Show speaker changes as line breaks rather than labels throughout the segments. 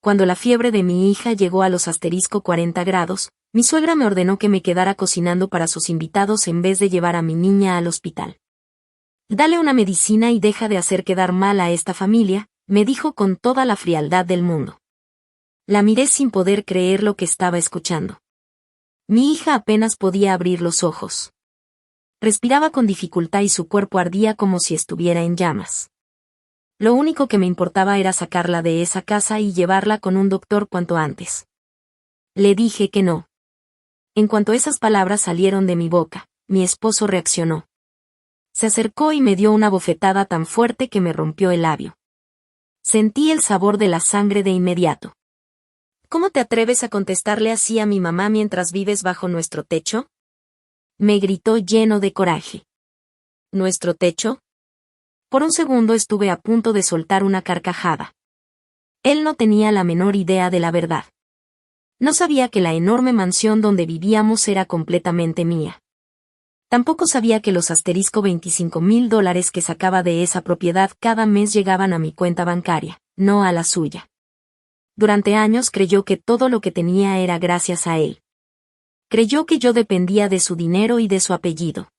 cuando la fiebre de mi hija llegó a los *40 grados, mi suegra me ordenó que me quedara cocinando para sus invitados en vez de llevar a mi niña al hospital. Dale una medicina y deja de hacer quedar mal a esta familia, me dijo con toda la frialdad del mundo. La miré sin poder creer lo que estaba escuchando. Mi hija apenas podía abrir los ojos. Respiraba con dificultad y su cuerpo ardía como si estuviera en llamas. Lo único que me importaba era sacarla de esa casa y llevarla con un doctor cuanto antes. Le dije que no. En cuanto esas palabras salieron de mi boca, mi esposo reaccionó. Se acercó y me dio una bofetada tan fuerte que me rompió el labio. Sentí el sabor de la sangre de inmediato. ¿Cómo te atreves a contestarle así a mi mamá mientras vives bajo nuestro techo? Me gritó lleno de coraje. ¿Nuestro techo? Por un segundo estuve a punto de soltar una carcajada. Él no tenía la menor idea de la verdad. No sabía que la enorme mansión donde vivíamos era completamente mía. Tampoco sabía que los $25,000 que sacaba de esa propiedad cada mes llegaban a mi cuenta bancaria, no a la suya. Durante años creyó que todo lo que tenía era gracias a él. Creyó que yo dependía de su dinero y de su apellido.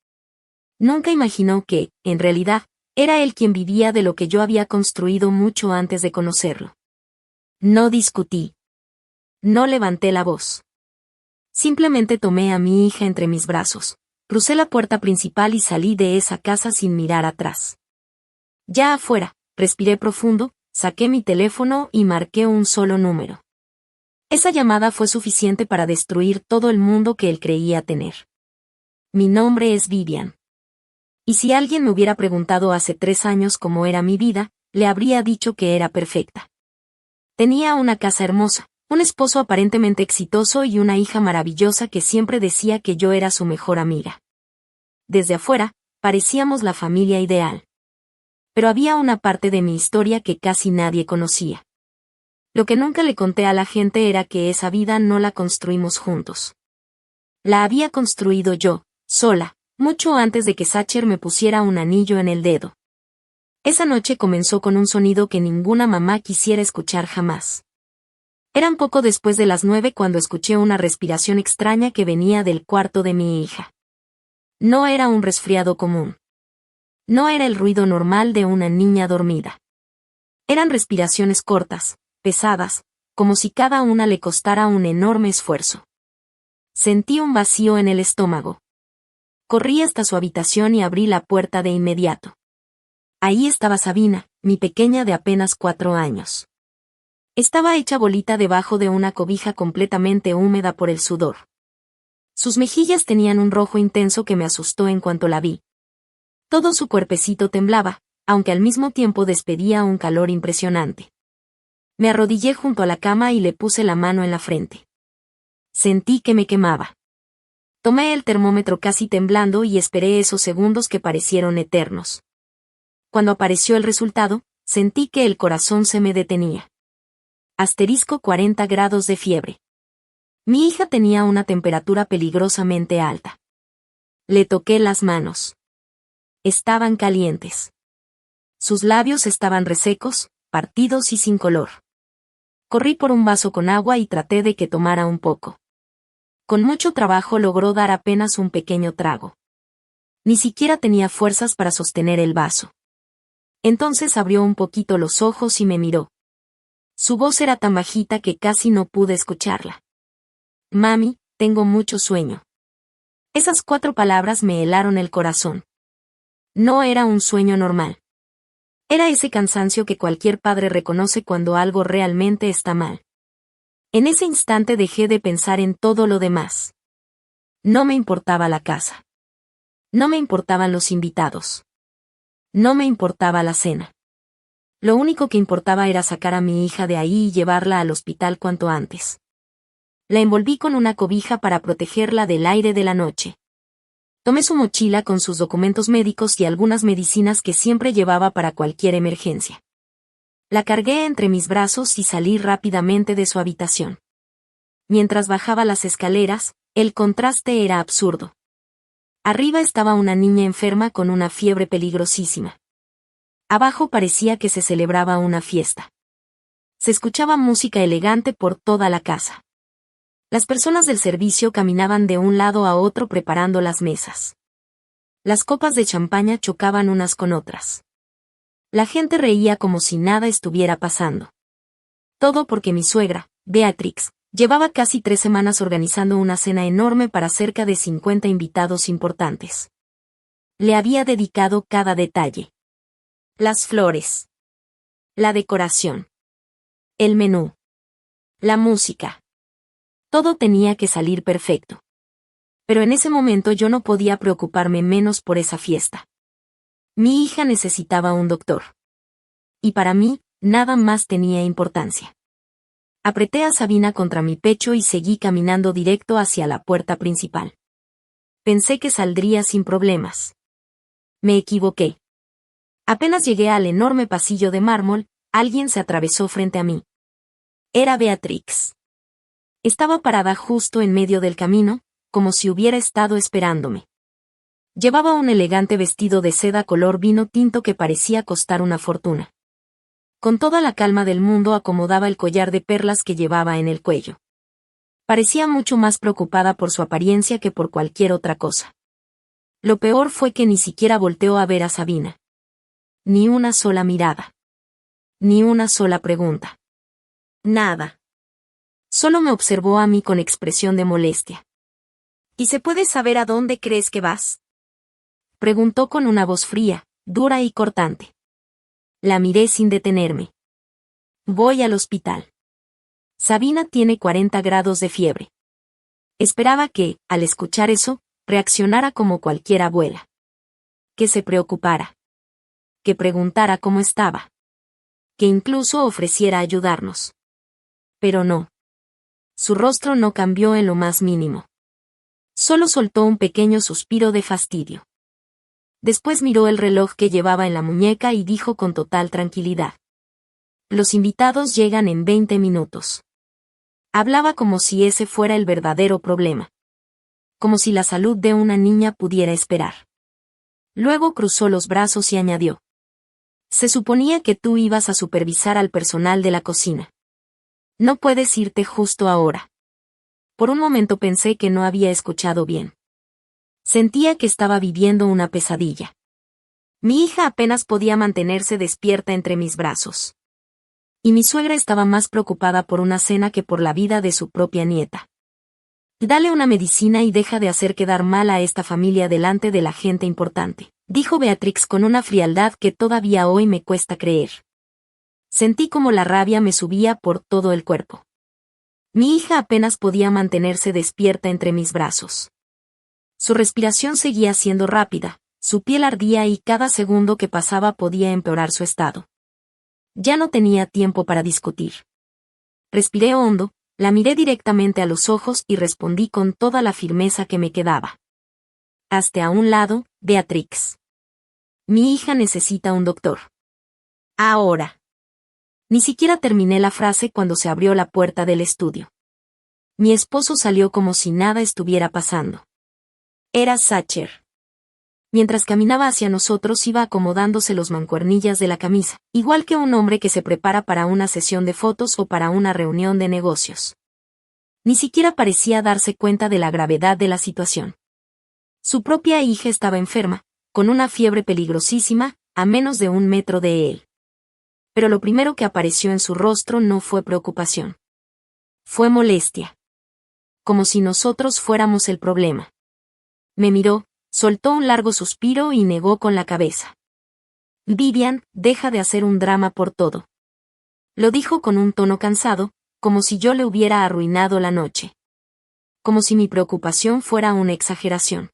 Nunca imaginó que, en realidad, era él quien vivía de lo que yo había construido mucho antes de conocerlo. No discutí. No levanté la voz. Simplemente tomé a mi hija entre mis brazos, crucé la puerta principal y salí de esa casa sin mirar atrás. Ya afuera, respiré profundo, saqué mi teléfono y marqué un solo número. Esa llamada fue suficiente para destruir todo el mundo que él creía tener. Mi nombre es Vivian. Y si alguien me hubiera preguntado hace 3 años cómo era mi vida, le habría dicho que era perfecta. Tenía una casa hermosa, un esposo aparentemente exitoso y una hija maravillosa que siempre decía que yo era su mejor amiga. Desde afuera, parecíamos la familia ideal. Pero había una parte de mi historia que casi nadie conocía. Lo que nunca le conté a la gente era que esa vida no la construimos juntos. La había construido yo, sola, mucho antes de que Sacher me pusiera un anillo en el dedo. Esa noche comenzó con un sonido que ninguna mamá quisiera escuchar jamás. Eran poco después de las 9 cuando escuché una respiración extraña que venía del cuarto de mi hija. No era un resfriado común. No era el ruido normal de una niña dormida. Eran respiraciones cortas, pesadas, como si cada una le costara un enorme esfuerzo. Sentí un vacío en el estómago. Corrí hasta su habitación y abrí la puerta de inmediato. Ahí estaba Sabina, mi pequeña de apenas 4 años. Estaba hecha bolita debajo de una cobija completamente húmeda por el sudor. Sus mejillas tenían un rojo intenso que me asustó en cuanto la vi. Todo su cuerpecito temblaba, aunque al mismo tiempo despedía un calor impresionante. Me arrodillé junto a la cama y le puse la mano en la frente. Sentí que me quemaba. Tomé el termómetro casi temblando y esperé esos segundos que parecieron eternos. Cuando apareció el resultado, sentí que el corazón se me detenía. *40 grados de fiebre. Mi hija tenía una temperatura peligrosamente alta. Le toqué las manos. Estaban calientes. Sus labios estaban resecos, partidos y sin color. Corrí por un vaso con agua y traté de que tomara un poco. Con mucho trabajo logró dar apenas un pequeño trago. Ni siquiera tenía fuerzas para sostener el vaso. Entonces abrió un poquito los ojos y me miró. Su voz era tan bajita que casi no pude escucharla. Mami, tengo mucho sueño. Esas 4 palabras me helaron el corazón. No era un sueño normal. Era ese cansancio que cualquier padre reconoce cuando algo realmente está mal. En ese instante dejé de pensar en todo lo demás. No me importaba la casa. No me importaban los invitados. No me importaba la cena. Lo único que importaba era sacar a mi hija de ahí y llevarla al hospital cuanto antes. La envolví con una cobija para protegerla del aire de la noche. Tomé su mochila con sus documentos médicos y algunas medicinas que siempre llevaba para cualquier emergencia. La cargué entre mis brazos y salí rápidamente de su habitación. Mientras bajaba las escaleras, el contraste era absurdo. Arriba estaba una niña enferma con una fiebre peligrosísima. Abajo parecía que se celebraba una fiesta. Se escuchaba música elegante por toda la casa. Las personas del servicio caminaban de un lado a otro preparando las mesas. Las copas de champaña chocaban unas con otras. La gente reía como si nada estuviera pasando. Todo porque mi suegra, Beatrix, llevaba casi 3 semanas organizando una cena enorme para cerca de 50 invitados importantes. Le había dedicado cada detalle. Las flores. La decoración. El menú. La música. Todo tenía que salir perfecto. Pero en ese momento yo no podía preocuparme menos por esa fiesta. Mi hija necesitaba un doctor. Y para mí, nada más tenía importancia. Apreté a Sabina contra mi pecho y seguí caminando directo hacia la puerta principal. Pensé que saldría sin problemas. Me equivoqué. Apenas llegué al enorme pasillo de mármol, alguien se atravesó frente a mí. Era Beatrix. Estaba parada justo en medio del camino, como si hubiera estado esperándome. Llevaba un elegante vestido de seda color vino tinto que parecía costar una fortuna. Con toda la calma del mundo acomodaba el collar de perlas que llevaba en el cuello. Parecía mucho más preocupada por su apariencia que por cualquier otra cosa. Lo peor fue que ni siquiera volteó a ver a Sabina. Ni una sola mirada. Ni una sola pregunta. Nada. Solo me observó a mí con expresión de molestia. ¿Y se puede saber a dónde crees que vas?, preguntó con una voz fría, dura y cortante. La miré sin detenerme. Voy al hospital. Sabina tiene 40 grados de fiebre. Esperaba que, al escuchar eso, reaccionara como cualquier abuela. Que se preocupara. Que preguntara cómo estaba. Que incluso ofreciera ayudarnos. Pero no. Su rostro no cambió en lo más mínimo. Solo soltó un pequeño suspiro de fastidio. Después miró el reloj que llevaba en la muñeca y dijo con total tranquilidad. Los invitados llegan en 20 minutos. Hablaba como si ese fuera el verdadero problema. Como si la salud de una niña pudiera esperar. Luego cruzó los brazos y añadió. Se suponía que tú ibas a supervisar al personal de la cocina. No puedes irte justo ahora. Por un momento pensé que no había escuchado bien. Sentía que estaba viviendo una pesadilla. Mi hija apenas podía mantenerse despierta entre mis brazos. Y mi suegra estaba más preocupada por una cena que por la vida de su propia nieta. Dale una medicina y deja de hacer quedar mal a esta familia delante de la gente importante, dijo Beatrix con una frialdad que todavía hoy me cuesta creer. Sentí como la rabia me subía por todo el cuerpo. Mi hija apenas podía mantenerse despierta entre mis brazos. Su respiración seguía siendo rápida, su piel ardía y cada segundo que pasaba podía empeorar su estado. Ya no tenía tiempo para discutir. Respiré hondo, la miré directamente a los ojos y respondí con toda la firmeza que me quedaba. Hazte a un lado, Beatrix. Mi hija necesita un doctor. Ahora. Ni siquiera terminé la frase cuando se abrió la puerta del estudio. Mi esposo salió como si nada estuviera pasando. Era Sacher. Mientras caminaba hacia nosotros iba acomodándose los mancuernillas de la camisa, igual que un hombre que se prepara para una sesión de fotos o para una reunión de negocios. Ni siquiera parecía darse cuenta de la gravedad de la situación. Su propia hija estaba enferma, con una fiebre peligrosísima, a menos de 1 metro de él. Pero lo primero que apareció en su rostro no fue preocupación. Fue molestia. Como si nosotros fuéramos el problema. Me miró, soltó un largo suspiro y negó con la cabeza. Vivian, deja de hacer un drama por todo. Lo dijo con un tono cansado, como si yo le hubiera arruinado la noche. Como si mi preocupación fuera una exageración.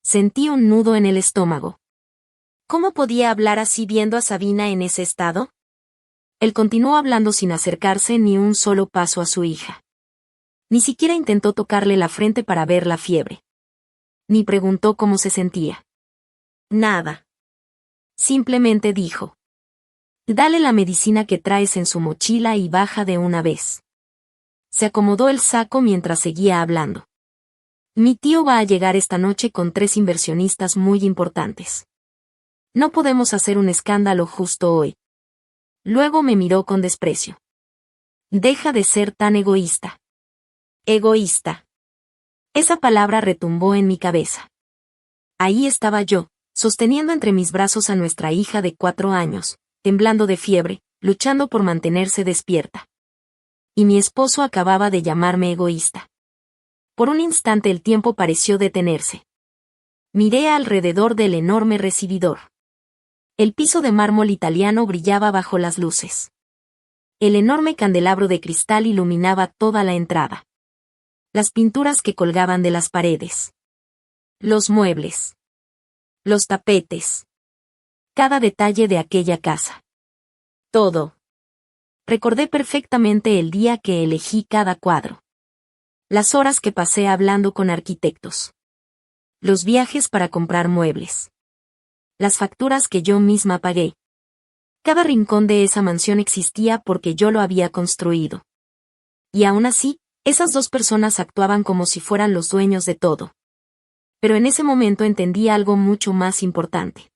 Sentí un nudo en el estómago. ¿Cómo podía hablar así viendo a Sabina en ese estado? Él continuó hablando sin acercarse ni un solo paso a su hija. Ni siquiera intentó tocarle la frente para ver la fiebre. Ni preguntó cómo se sentía. Nada. Simplemente dijo. Dale la medicina que traes en su mochila y baja de una vez. Se acomodó el saco mientras seguía hablando. Mi tío va a llegar esta noche con 3 inversionistas muy importantes. No podemos hacer un escándalo justo hoy. Luego me miró con desprecio. Deja de ser tan egoísta. Egoísta. Esa palabra retumbó en mi cabeza. Ahí estaba yo, sosteniendo entre mis brazos a nuestra hija de 4 años, temblando de fiebre, luchando por mantenerse despierta. Y mi esposo acababa de llamarme egoísta. Por un instante el tiempo pareció detenerse. Miré alrededor del enorme recibidor. El piso de mármol italiano brillaba bajo las luces. El enorme candelabro de cristal iluminaba toda la entrada. Las pinturas que colgaban de las paredes. Los muebles. Los tapetes. Cada detalle de aquella casa. Todo. Recordé perfectamente el día que elegí cada cuadro. Las horas que pasé hablando con arquitectos. Los viajes para comprar muebles. Las facturas que yo misma pagué. Cada rincón de esa mansión existía porque yo lo había construido. Y aún así, esas 2 personas actuaban como si fueran los dueños de todo. Pero en ese momento entendí algo mucho más importante.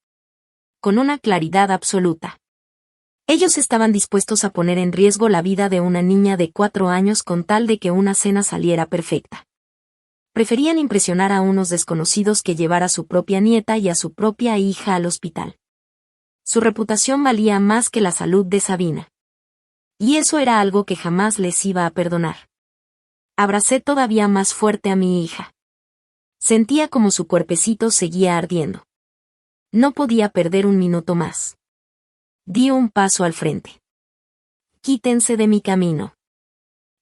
Con una claridad absoluta. Ellos estaban dispuestos a poner en riesgo la vida de una niña de 4 años con tal de que una cena saliera perfecta. Preferían impresionar a unos desconocidos que llevar a su propia nieta y a su propia hija al hospital. Su reputación valía más que la salud de Sabina. Y eso era algo que jamás les iba a perdonar. Abracé todavía más fuerte a mi hija. Sentía como su cuerpecito seguía ardiendo. No podía perder un minuto más. Di un paso al frente. Quítense de mi camino.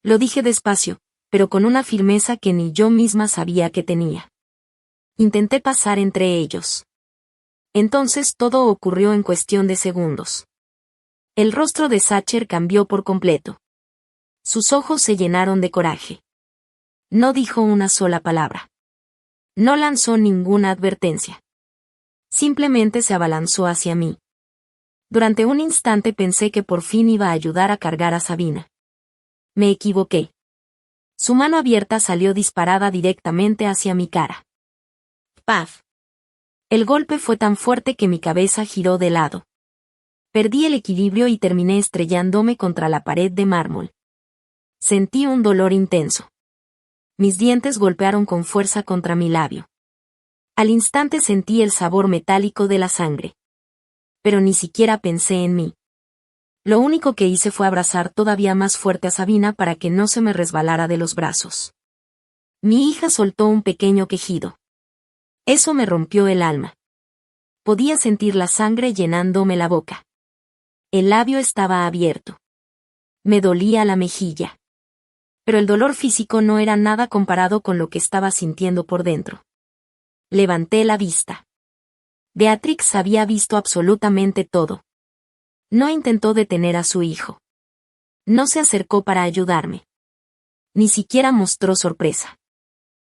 Lo dije despacio, pero con una firmeza que ni yo misma sabía que tenía. Intenté pasar entre ellos. Entonces todo ocurrió en cuestión de segundos. El rostro de Sacher cambió por completo. Sus ojos se llenaron de coraje. No dijo una sola palabra. No lanzó ninguna advertencia. Simplemente se abalanzó hacia mí. Durante un instante pensé que por fin iba a ayudar a cargar a Sabina. Me equivoqué. Su mano abierta salió disparada directamente hacia mi cara. ¡Paf! El golpe fue tan fuerte que mi cabeza giró de lado. Perdí el equilibrio y terminé estrellándome contra la pared de mármol. Sentí un dolor intenso. Mis dientes golpearon con fuerza contra mi labio. Al instante sentí el sabor metálico de la sangre. Pero ni siquiera pensé en mí. Lo único que hice fue abrazar todavía más fuerte a Sabina para que no se me resbalara de los brazos. Mi hija soltó un pequeño quejido. Eso me rompió el alma. Podía sentir la sangre llenándome la boca. El labio estaba abierto. Me dolía la mejilla. Pero el dolor físico no era nada comparado con lo que estaba sintiendo por dentro. Levanté la vista. Beatrix había visto absolutamente todo. No intentó detener a su hijo. No se acercó para ayudarme. Ni siquiera mostró sorpresa.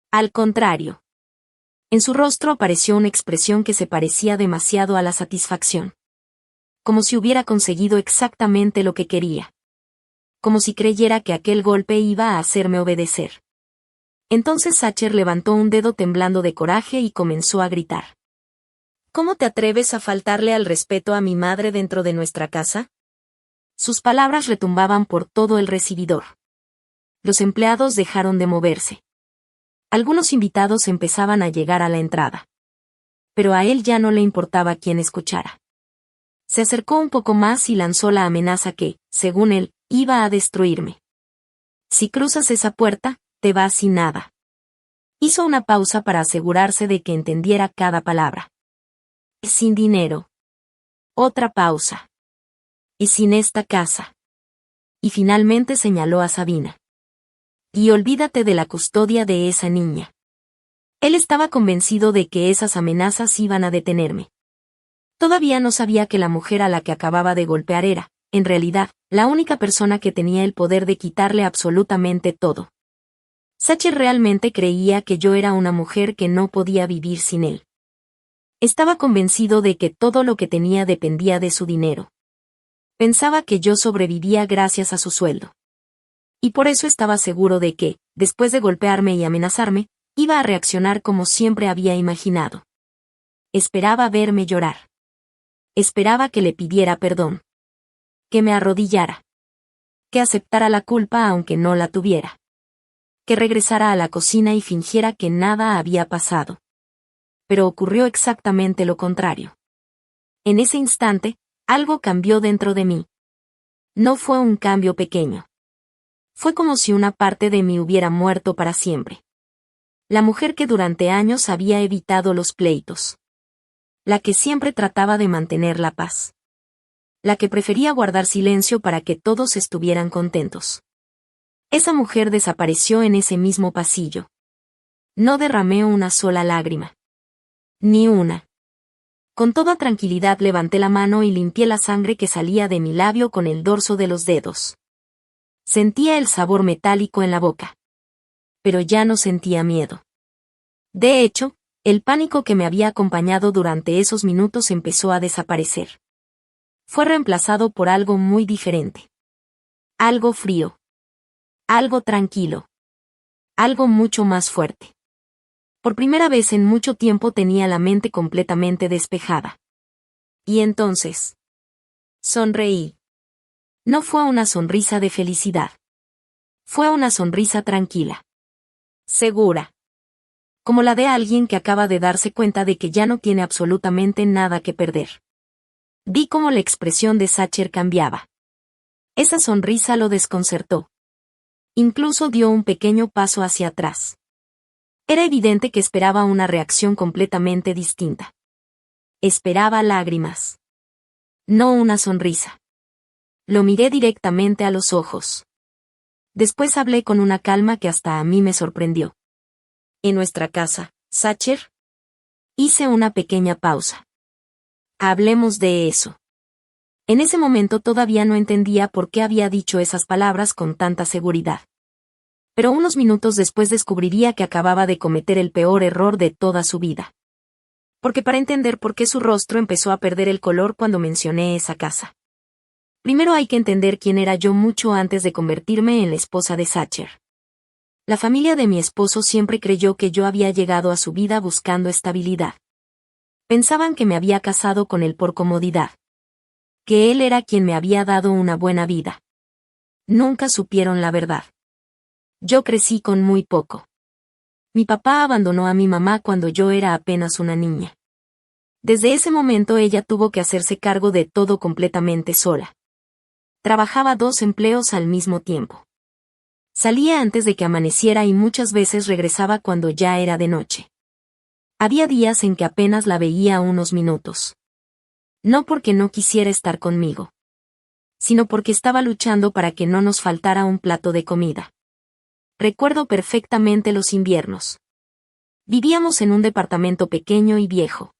Al contrario. En su rostro apareció una expresión que se parecía demasiado a la satisfacción. Como si hubiera conseguido exactamente lo que quería. Como si creyera que aquel golpe iba a hacerme obedecer. Entonces Sacher levantó un dedo temblando de coraje y comenzó a gritar. ¿Cómo te atreves a faltarle al respeto a mi madre dentro de nuestra casa? Sus palabras retumbaban por todo el recibidor. Los empleados dejaron de moverse. Algunos invitados empezaban a llegar a la entrada. Pero a él ya no le importaba quién escuchara. Se acercó un poco más y lanzó la amenaza que, según él, iba a destruirme. Si cruzas esa puerta, te vas sin nada. Hizo una pausa para asegurarse de que entendiera cada palabra. Sin dinero. Otra pausa. Y sin esta casa. Y finalmente señaló a Sabina. Y olvídate de la custodia de esa niña. Él estaba convencido de que esas amenazas iban a detenerme. Todavía no sabía que la mujer a la que acababa de golpear era, en realidad, la única persona que tenía el poder de quitarle absolutamente todo. Sacher realmente creía que yo era una mujer que no podía vivir sin él. Estaba convencido de que todo lo que tenía dependía de su dinero. Pensaba que yo sobrevivía gracias a su sueldo. Y por eso estaba seguro de que, después de golpearme y amenazarme, iba a reaccionar como siempre había imaginado. Esperaba verme llorar. Esperaba que le pidiera perdón. Que me arrodillara. Que aceptara la culpa aunque no la tuviera. Que regresara a la cocina y fingiera que nada había pasado. Pero ocurrió exactamente lo contrario. En ese instante, algo cambió dentro de mí. No fue un cambio pequeño. Fue como si una parte de mí hubiera muerto para siempre. La mujer que durante años había evitado los pleitos. La que siempre trataba de mantener la paz. La que prefería guardar silencio para que todos estuvieran contentos. Esa mujer desapareció en ese mismo pasillo. No derramé una sola lágrima. Ni una. Con toda tranquilidad levanté la mano y limpié la sangre que salía de mi labio con el dorso de los dedos. Sentía el sabor metálico en la boca. Pero ya no sentía miedo. De hecho, el pánico que me había acompañado durante esos minutos empezó a desaparecer. Fue reemplazado por algo muy diferente. Algo frío. Algo tranquilo. Algo mucho más fuerte. Por primera vez en mucho tiempo tenía la mente completamente despejada. Y entonces, sonreí. No fue una sonrisa de felicidad. Fue una sonrisa tranquila. Segura. Como la de alguien que acaba de darse cuenta de que ya no tiene absolutamente nada que perder. Vi cómo la expresión de Sacher cambiaba. Esa sonrisa lo desconcertó. Incluso dio un pequeño paso hacia atrás. Era evidente que esperaba una reacción completamente distinta. Esperaba lágrimas. No una sonrisa. Lo miré directamente a los ojos. Después hablé con una calma que hasta a mí me sorprendió. En nuestra casa, Sacher. Hice una pequeña pausa. Hablemos de eso. En ese momento todavía no entendía por qué había dicho esas palabras con tanta seguridad. Pero unos minutos después descubriría que acababa de cometer el peor error de toda su vida. Porque para entender por qué su rostro empezó a perder el color cuando mencioné esa casa. Primero hay que entender quién era yo mucho antes de convertirme en la esposa de Sacher. La familia de mi esposo siempre creyó que yo había llegado a su vida buscando estabilidad. Pensaban que me había casado con él por comodidad. Que él era quien me había dado una buena vida. Nunca supieron la verdad. Yo crecí con muy poco. Mi papá abandonó a mi mamá cuando yo era apenas una niña. Desde ese momento ella tuvo que hacerse cargo de todo completamente sola. Trabajaba 2 empleos al mismo tiempo. Salía antes de que amaneciera y muchas veces regresaba cuando ya era de noche. Había días en que apenas la veía unos minutos. No porque no quisiera estar conmigo, sino porque estaba luchando para que no nos faltara un plato de comida. Recuerdo perfectamente los inviernos. Vivíamos en un departamento pequeño y viejo.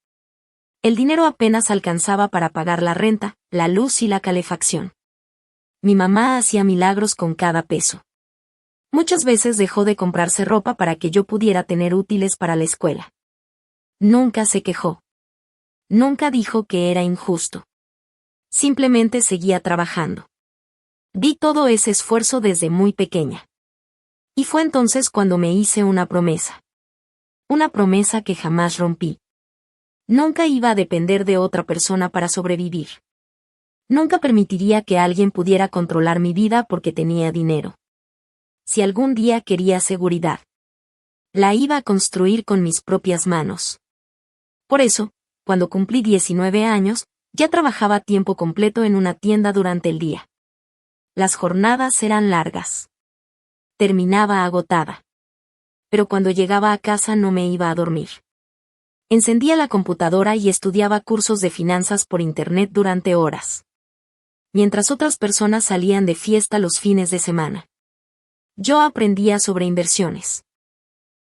El dinero apenas alcanzaba para pagar la renta, la luz y la calefacción. Mi mamá hacía milagros con cada peso. Muchas veces dejó de comprarse ropa para que yo pudiera tener útiles para la escuela. Nunca se quejó. Nunca dijo que era injusto. Simplemente seguía trabajando. Vi todo ese esfuerzo desde muy pequeña. Y fue entonces cuando me hice una promesa. Una promesa que jamás rompí. Nunca iba a depender de otra persona para sobrevivir. Nunca permitiría que alguien pudiera controlar mi vida porque tenía dinero. Si algún día quería seguridad, la iba a construir con mis propias manos. Por eso, cuando cumplí 19 años, ya trabajaba a tiempo completo en una tienda durante el día. Las jornadas eran largas. Terminaba agotada. Pero cuando llegaba a casa no me iba a dormir. Encendía la computadora y estudiaba cursos de finanzas por internet durante horas. Mientras otras personas salían de fiesta los fines de semana. Yo aprendía sobre inversiones.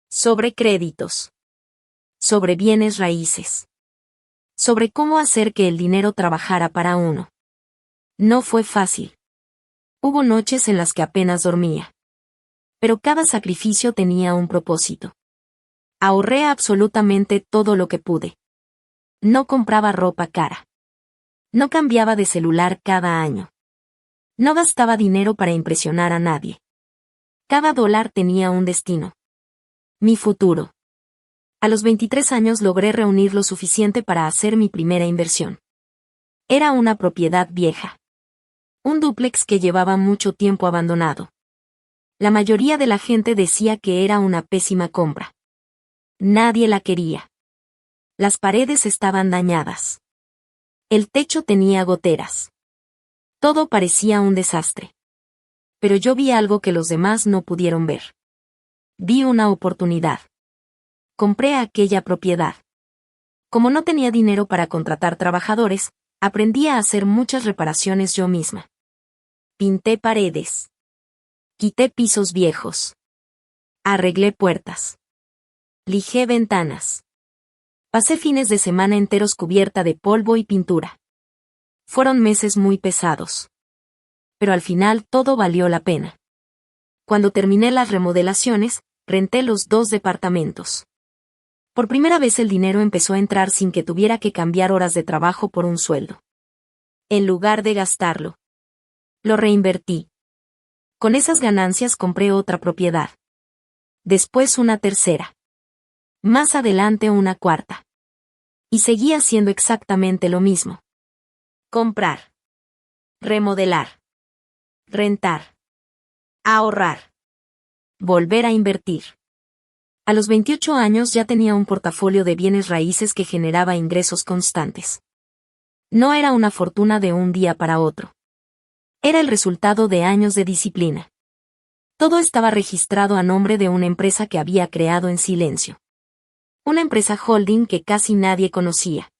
Sobre créditos. Sobre bienes raíces. Sobre cómo hacer que el dinero trabajara para uno. No fue fácil. Hubo noches en las que apenas dormía. Pero cada sacrificio tenía un propósito. Ahorré absolutamente todo lo que pude. No compraba ropa cara. No cambiaba de celular cada año. No gastaba dinero para impresionar a nadie. Cada dólar tenía un destino. Mi futuro. A los 23 años logré reunir lo suficiente para hacer mi primera inversión. Era una propiedad vieja. Un dúplex que llevaba mucho tiempo abandonado. La mayoría de la gente decía que era una pésima compra. Nadie la quería. Las paredes estaban dañadas. El techo tenía goteras. Todo parecía un desastre. Pero yo vi algo que los demás no pudieron ver. Vi una oportunidad. Compré aquella propiedad. Como no tenía dinero para contratar trabajadores, aprendí a hacer muchas reparaciones yo misma. Pinté paredes. Quité pisos viejos. Arreglé puertas. Lijé ventanas. Pasé fines de semana enteros cubierta de polvo y pintura. Fueron meses muy pesados. Pero al final todo valió la pena. Cuando terminé las remodelaciones, renté los 2 departamentos. Por primera vez el dinero empezó a entrar sin que tuviera que cambiar horas de trabajo por un sueldo. En lugar de gastarlo, lo reinvertí. Con esas ganancias compré otra propiedad. Después una tercera. Más adelante una cuarta. Y seguí haciendo exactamente lo mismo. Comprar. Remodelar. Rentar. Ahorrar. Volver a invertir. A los 28 años ya tenía un portafolio de bienes raíces que generaba ingresos constantes. No era una fortuna de un día para otro. Era el resultado de años de disciplina. Todo estaba registrado a nombre de una empresa que había creado en silencio. Una empresa holding que casi nadie conocía.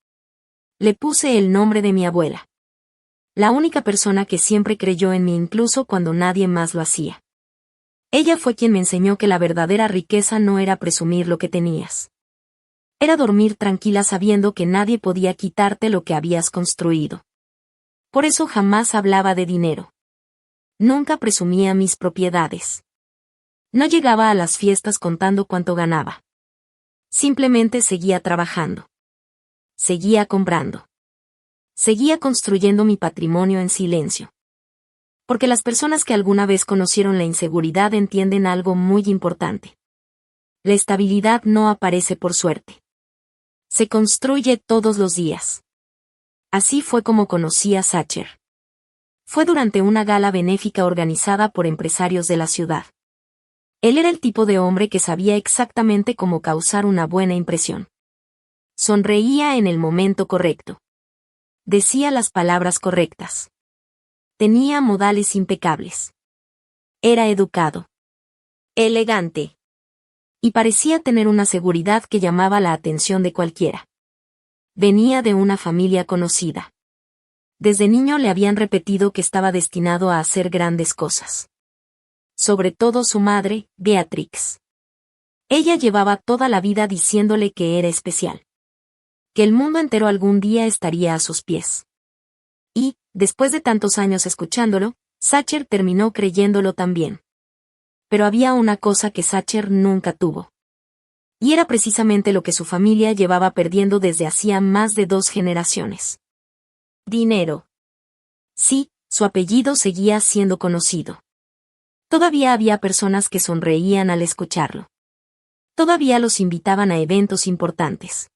Le puse el nombre de mi abuela. La única persona que siempre creyó en mí incluso cuando nadie más lo hacía. Ella fue quien me enseñó que la verdadera riqueza no era presumir lo que tenías. Era dormir tranquila sabiendo que nadie podía quitarte lo que habías construido. Por eso jamás hablaba de dinero. Nunca presumía mis propiedades. No llegaba a las fiestas contando cuánto ganaba. Simplemente seguía trabajando. Seguía comprando. Seguía construyendo mi patrimonio en silencio. Porque las personas que alguna vez conocieron la inseguridad entienden algo muy importante. La estabilidad no aparece por suerte. Se construye todos los días. Así fue como conocí a Sacher. Fue durante una gala benéfica organizada por empresarios de la ciudad. Él era el tipo de hombre que sabía exactamente cómo causar una buena impresión. Sonreía en el momento correcto. Decía las palabras correctas. Tenía modales impecables. Era educado. Elegante. Y parecía tener una seguridad que llamaba la atención de cualquiera. Venía de una familia conocida. Desde niño le habían repetido que estaba destinado a hacer grandes cosas. Sobre todo su madre, Beatrix. Ella llevaba toda la vida diciéndole que era especial. Que el mundo entero algún día estaría a sus pies. Y, después de tantos años escuchándolo, Sacher terminó creyéndolo también. Pero había una cosa que Sacher nunca tuvo. Y era precisamente lo que su familia llevaba perdiendo desde hacía más de 2 generaciones. Dinero. Sí, su apellido seguía siendo conocido. Todavía había personas que sonreían al escucharlo. Todavía los invitaban a eventos importantes.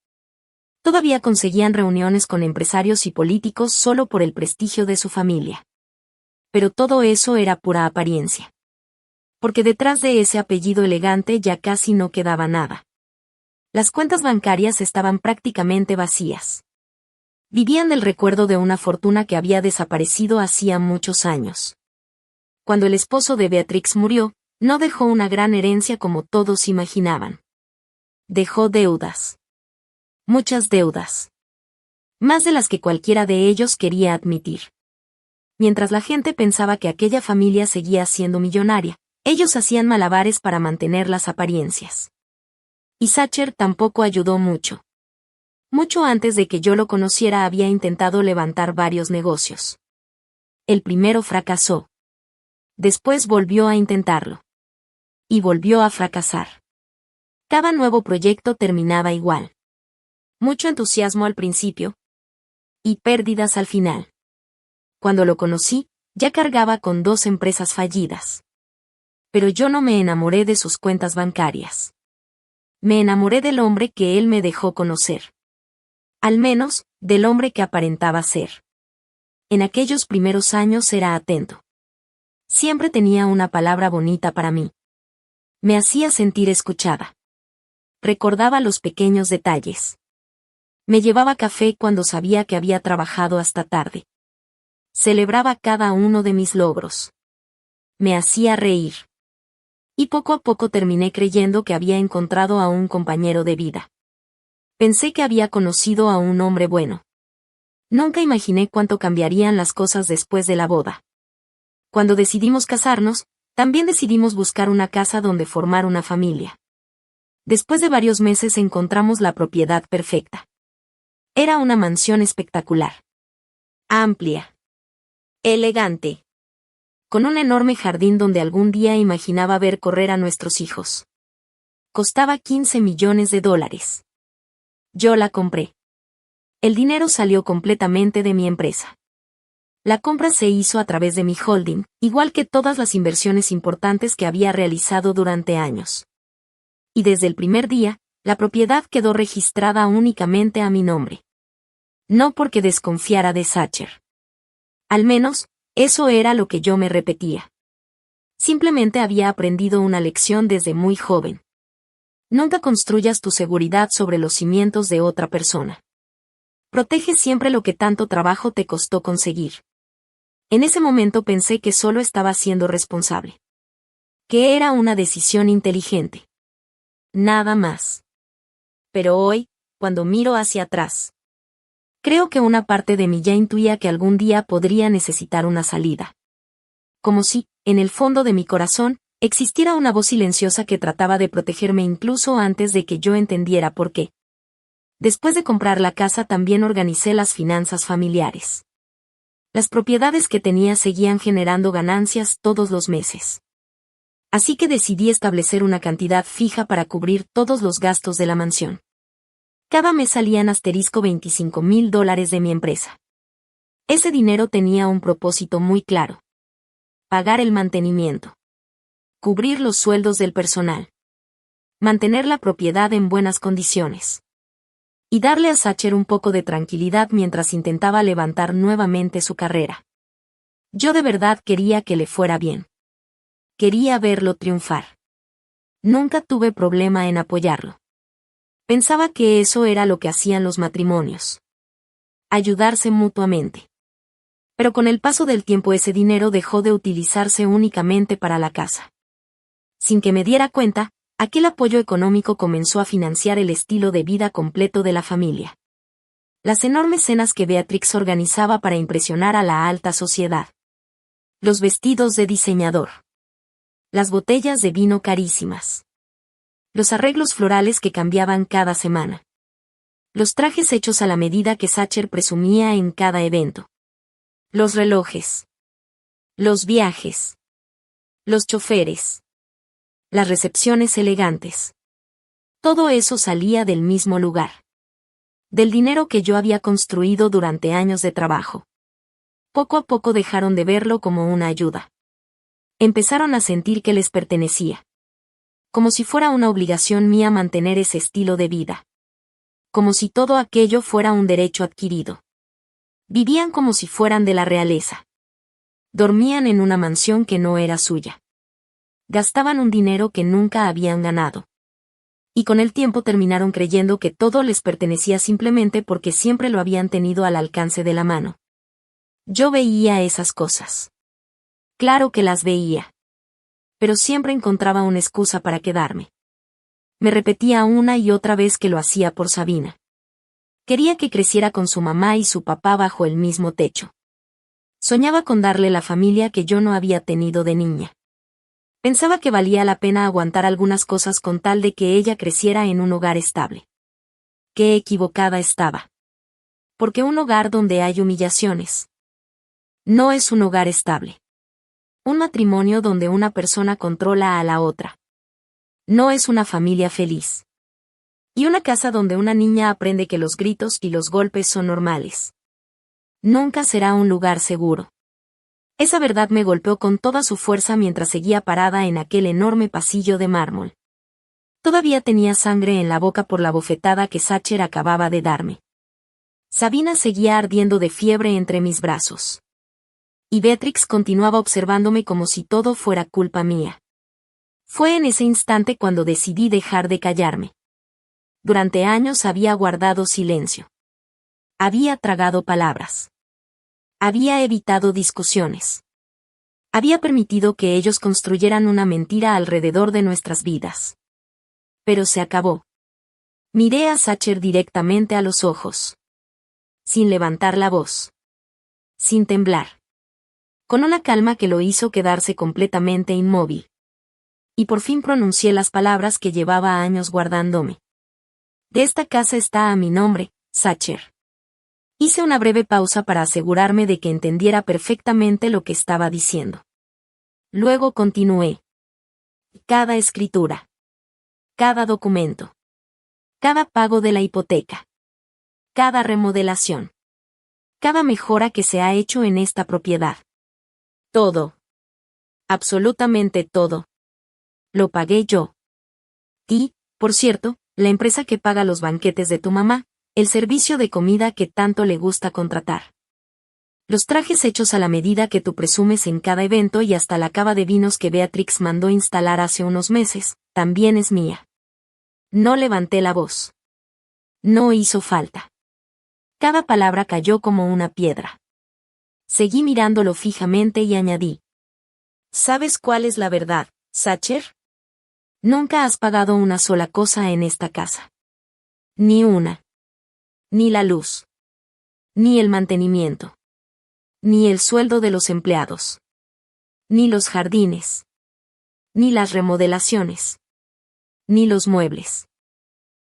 Todavía conseguían reuniones con empresarios y políticos solo por el prestigio de su familia. Pero todo eso era pura apariencia. Porque detrás de ese apellido elegante ya casi no quedaba nada. Las cuentas bancarias estaban prácticamente vacías. Vivían del recuerdo de una fortuna que había desaparecido hacía muchos años. Cuando el esposo de Beatrix murió, no dejó una gran herencia como todos imaginaban. Dejó deudas. Muchas deudas. Más de las que cualquiera de ellos quería admitir. Mientras la gente pensaba que aquella familia seguía siendo millonaria, ellos hacían malabares para mantener las apariencias. Y Sacher tampoco ayudó mucho. Mucho antes de que yo lo conociera había intentado levantar varios negocios. El primero fracasó. Después volvió a intentarlo. Y volvió a fracasar. Cada nuevo proyecto terminaba igual. Mucho entusiasmo al principio. Y pérdidas al final. Cuando lo conocí, ya cargaba con 2 empresas fallidas. Pero yo no me enamoré de sus cuentas bancarias. Me enamoré del hombre que él me dejó conocer. Al menos, del hombre que aparentaba ser. en aquellos primeros años era atento. Siempre tenía una palabra bonita para mí. Me hacía sentir escuchada. Recordaba los pequeños detalles. Me llevaba café cuando sabía que había trabajado hasta tarde. Celebraba cada uno de mis logros. Me hacía reír. Y poco a poco terminé creyendo que había encontrado a un compañero de vida. Pensé que había conocido a un hombre bueno. Nunca imaginé cuánto cambiarían las cosas después de la boda. Cuando decidimos casarnos, también decidimos buscar una casa donde formar una familia. Después de varios meses encontramos la propiedad perfecta. Era una mansión espectacular. Amplia. Elegante. Con un enorme jardín donde algún día imaginaba ver correr a nuestros hijos. Costaba $15 millones. Yo la compré. El dinero salió completamente de mi empresa. La compra se hizo a través de mi holding, igual que todas las inversiones importantes que había realizado durante años. Y desde el primer día, la propiedad quedó registrada únicamente a mi nombre. No porque desconfiara de Sacher. Al menos, eso era lo que yo me repetía. Simplemente había aprendido una lección desde muy joven. Nunca construyas tu seguridad sobre los cimientos de otra persona. Protege siempre lo que tanto trabajo te costó conseguir. En ese momento pensé que solo estaba siendo responsable. Que era una decisión inteligente. Nada más. Pero hoy, cuando miro hacia atrás, creo que una parte de mí ya intuía que algún día podría necesitar una salida. Como si, en el fondo de mi corazón, existiera una voz silenciosa que trataba de protegerme incluso antes de que yo entendiera por qué. Después de comprar la casa también organicé las finanzas familiares. Las propiedades que tenía seguían generando ganancias todos los meses. Así que decidí establecer una cantidad fija para cubrir todos los gastos de la mansión. Cada mes salían $25,000 de mi empresa. Ese dinero tenía un propósito muy claro. Pagar el mantenimiento. Cubrir los sueldos del personal. Mantener la propiedad en buenas condiciones. Y darle a Sacher un poco de tranquilidad mientras intentaba levantar nuevamente su carrera. Yo de verdad quería que le fuera bien. Quería verlo triunfar. Nunca tuve problema en apoyarlo. Pensaba que eso era lo que hacían los matrimonios. Ayudarse mutuamente. Pero con el paso del tiempo ese dinero dejó de utilizarse únicamente para la casa. Sin que me diera cuenta, aquel apoyo económico comenzó a financiar el estilo de vida completo de la familia. Las enormes cenas que Beatrix organizaba para impresionar a la alta sociedad. Los vestidos de diseñador. Las botellas de vino carísimas. Los arreglos florales que cambiaban cada semana. Los trajes hechos a la medida que Sacher presumía en cada evento. Los relojes. Los viajes. Los choferes. Las recepciones elegantes. Todo eso salía del mismo lugar. Del dinero que yo había construido durante años de trabajo. Poco a poco dejaron de verlo como una ayuda. Empezaron a sentir que les pertenecía. Como si fuera una obligación mía mantener ese estilo de vida. Como si todo aquello fuera un derecho adquirido. Vivían como si fueran de la realeza. Dormían en una mansión que no era suya. Gastaban un dinero que nunca habían ganado. Y con el tiempo terminaron creyendo que todo les pertenecía simplemente porque siempre lo habían tenido al alcance de la mano. Yo veía esas cosas. Claro que las veía. Pero siempre encontraba una excusa para quedarme. Me repetía una y otra vez que lo hacía por Sabina. Quería que creciera con su mamá y su papá bajo el mismo techo. Soñaba con darle la familia que yo no había tenido de niña. Pensaba que valía la pena aguantar algunas cosas con tal de que ella creciera en un hogar estable. Qué equivocada estaba. Porque un hogar donde hay humillaciones no es un hogar estable. Un matrimonio donde una persona controla a la otra no es una familia feliz. Y una casa donde una niña aprende que los gritos y los golpes son normales nunca será un lugar seguro. Esa verdad me golpeó con toda su fuerza mientras seguía parada en aquel enorme pasillo de mármol. Todavía tenía sangre en la boca por la bofetada que Sacher acababa de darme. Sabina seguía ardiendo de fiebre entre mis brazos. Y Beatrix continuaba observándome como si todo fuera culpa mía. Fue en ese instante cuando decidí dejar de callarme. Durante años había guardado silencio. Había tragado palabras. Había evitado discusiones. Había permitido que ellos construyeran una mentira alrededor de nuestras vidas. Pero se acabó. Miré a Sacher directamente a los ojos. Sin levantar la voz. Sin temblar. Con una calma que lo hizo quedarse completamente inmóvil. Y por fin pronuncié las palabras que llevaba años guardándome. De esta casa está a mi nombre, Sacher. Hice una breve pausa para asegurarme de que entendiera perfectamente lo que estaba diciendo. Luego continué. Cada escritura. Cada documento. Cada pago de la hipoteca. Cada remodelación. Cada mejora que se ha hecho en esta propiedad. Todo. Absolutamente todo. Lo pagué yo. Y, por cierto, la empresa que paga los banquetes de tu mamá, el servicio de comida que tanto le gusta contratar. Los trajes hechos a la medida que tú presumes en cada evento y hasta la cava de vinos que Beatrix mandó instalar hace unos meses, también es mía. No levanté la voz. No hizo falta. Cada palabra cayó como una piedra. Seguí mirándolo fijamente y añadí. ¿Sabes cuál es la verdad, Sacher? Nunca has pagado una sola cosa en esta casa. Ni una. Ni la luz. Ni el mantenimiento. Ni el sueldo de los empleados. Ni los jardines. Ni las remodelaciones. Ni los muebles.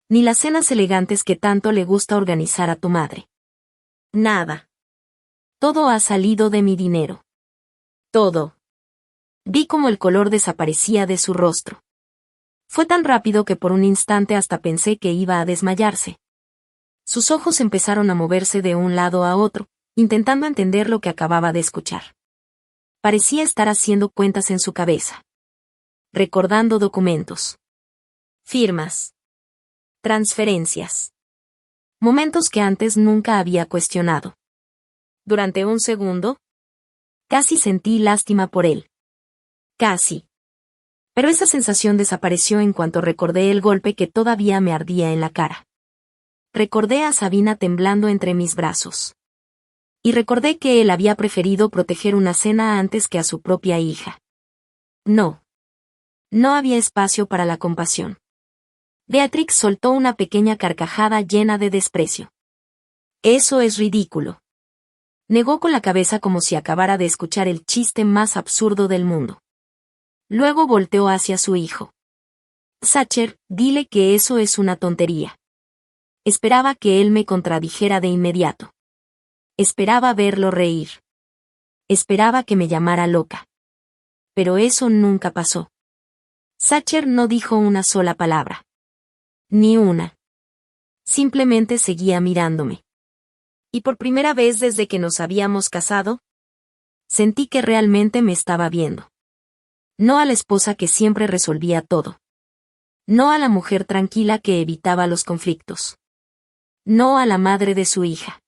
Ni las cenas elegantes que tanto le gusta organizar a tu madre. Nada. Todo ha salido de mi dinero. Todo. Vi cómo el color desaparecía de su rostro. Fue tan rápido que por un instante hasta pensé que iba a desmayarse. Sus ojos empezaron a moverse de un lado a otro, intentando entender lo que acababa de escuchar. Parecía estar haciendo cuentas en su cabeza. Recordando documentos. Firmas. Transferencias. Momentos que antes nunca había cuestionado. Durante un segundo, casi sentí lástima por él. Casi. Pero esa sensación desapareció en cuanto recordé el golpe que todavía me ardía en la cara. Recordé a Sabina temblando entre mis brazos. Y recordé que él había preferido proteger una cena antes que a su propia hija. No. No había espacio para la compasión. Beatrix soltó una pequeña carcajada llena de desprecio. Eso es ridículo. Negó con la cabeza como si acabara de escuchar el chiste más absurdo del mundo. Luego volteó hacia su hijo. Sacher, dile que eso es una tontería. Esperaba que él me contradijera de inmediato. Esperaba verlo reír. Esperaba que me llamara loca. Pero eso nunca pasó. Sacher no dijo una sola palabra. Ni una. Simplemente seguía mirándome. Y por primera vez desde que nos habíamos casado, sentí que realmente me estaba viendo. No a la esposa que siempre resolvía todo. No a la mujer tranquila que evitaba los conflictos. No a la madre de su hija.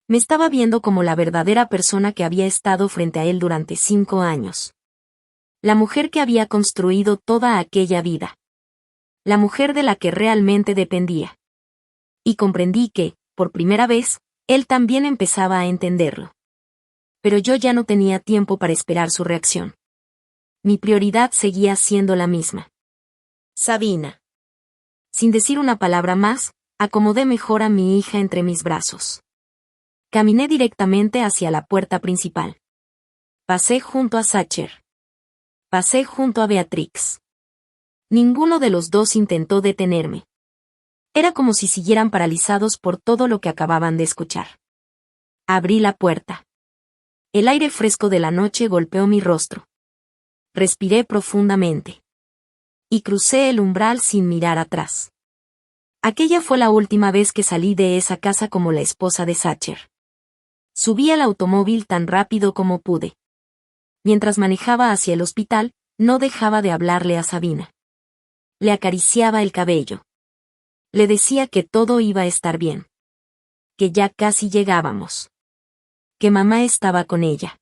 Me estaba viendo como la verdadera persona que había estado frente a él durante 5 años. La mujer que había construido toda aquella vida. La mujer de la que realmente dependía. Y comprendí que, por primera vez, él también empezaba a entenderlo. Pero yo ya no tenía tiempo para esperar su reacción. Mi prioridad seguía siendo la misma. Sabina. Sin decir una palabra más, acomodé mejor a mi hija entre mis brazos. Caminé directamente hacia la puerta principal. Pasé junto a Sacher. Pasé junto a Beatrix. Ninguno de los dos intentó detenerme. Era como si siguieran paralizados por todo lo que acababan de escuchar. Abrí la puerta. El aire fresco de la noche golpeó mi rostro. Respiré profundamente. Y crucé el umbral sin mirar atrás. Aquella fue la última vez que salí de esa casa como la esposa de Sacher. Subí al automóvil tan rápido como pude. Mientras manejaba hacia el hospital, no dejaba de hablarle a Sabina. Le acariciaba el cabello. Le decía que todo iba a estar bien. que ya casi llegábamos. Que mamá estaba con ella.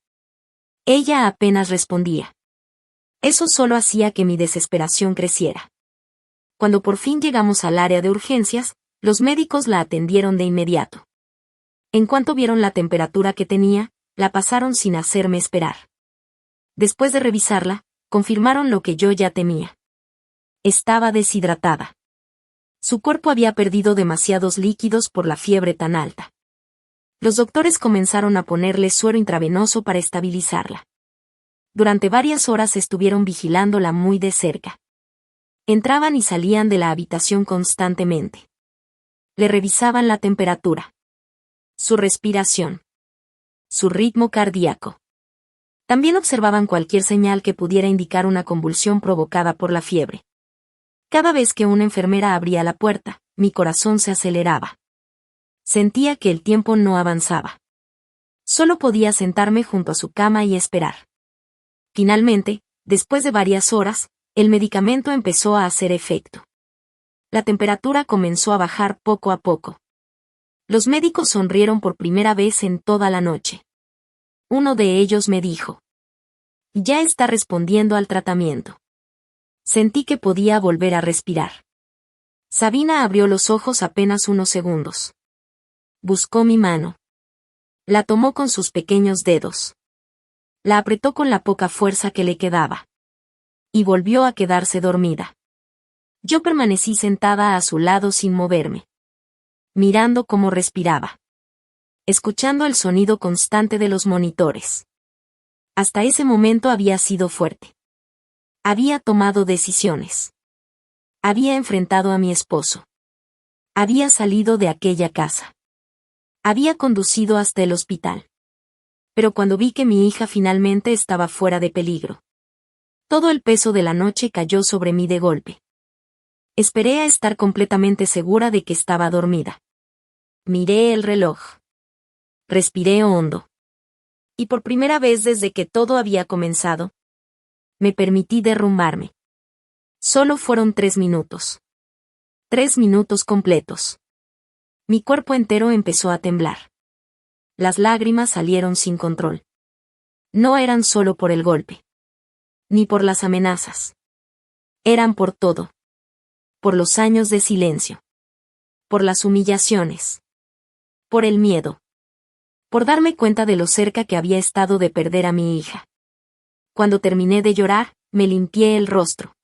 Ella apenas respondía. Eso solo hacía que mi desesperación creciera. Cuando por fin llegamos al área de urgencias, los médicos la atendieron de inmediato. En cuanto vieron la temperatura que tenía, la pasaron sin hacerme esperar. Después de revisarla, confirmaron lo que yo ya temía. Estaba deshidratada. Su cuerpo había perdido demasiados líquidos por la fiebre tan alta. Los doctores comenzaron a ponerle suero intravenoso para estabilizarla. Durante varias horas estuvieron vigilándola muy de cerca. Entraban y salían de la habitación constantemente. Le revisaban la temperatura, su respiración, su ritmo cardíaco. También observaban cualquier señal que pudiera indicar una convulsión provocada por la fiebre. Cada vez que una enfermera abría la puerta, mi corazón se aceleraba. Sentía que el tiempo no avanzaba. Solo podía sentarme junto a su cama y esperar. Finalmente, después de varias horas, el medicamento empezó a hacer efecto. La temperatura comenzó a bajar poco a poco. Los médicos sonrieron por primera vez en toda la noche. Uno de ellos me dijo: "Ya está respondiendo al tratamiento". Sentí que podía volver a respirar. Sabina abrió los ojos apenas unos segundos. Buscó mi mano. La tomó con sus pequeños dedos. La apretó con la poca fuerza que le quedaba. Y volvió a quedarse dormida. Yo permanecí sentada a su lado sin moverme. Mirando cómo respiraba. Escuchando el sonido constante de los monitores. Hasta ese momento había sido fuerte. Había tomado decisiones. Había enfrentado a mi esposo. Había salido de aquella casa. Había conducido hasta el hospital. Pero cuando vi que mi hija finalmente estaba fuera de peligro, todo el peso de la noche cayó sobre mí de golpe. Esperé a estar completamente segura de que estaba dormida. Miré el reloj. Respiré hondo. Y por primera vez desde que todo había comenzado, me permití derrumbarme. Solo fueron 3 minutos. 3 minutos completos. Mi cuerpo entero empezó a temblar. Las lágrimas salieron sin control. No eran solo por el golpe. Ni por las amenazas. Eran por todo. Por los años de silencio. Por las humillaciones. Por el miedo. Por darme cuenta de lo cerca que había estado de perder a mi hija. Cuando terminé de llorar, me limpié el rostro.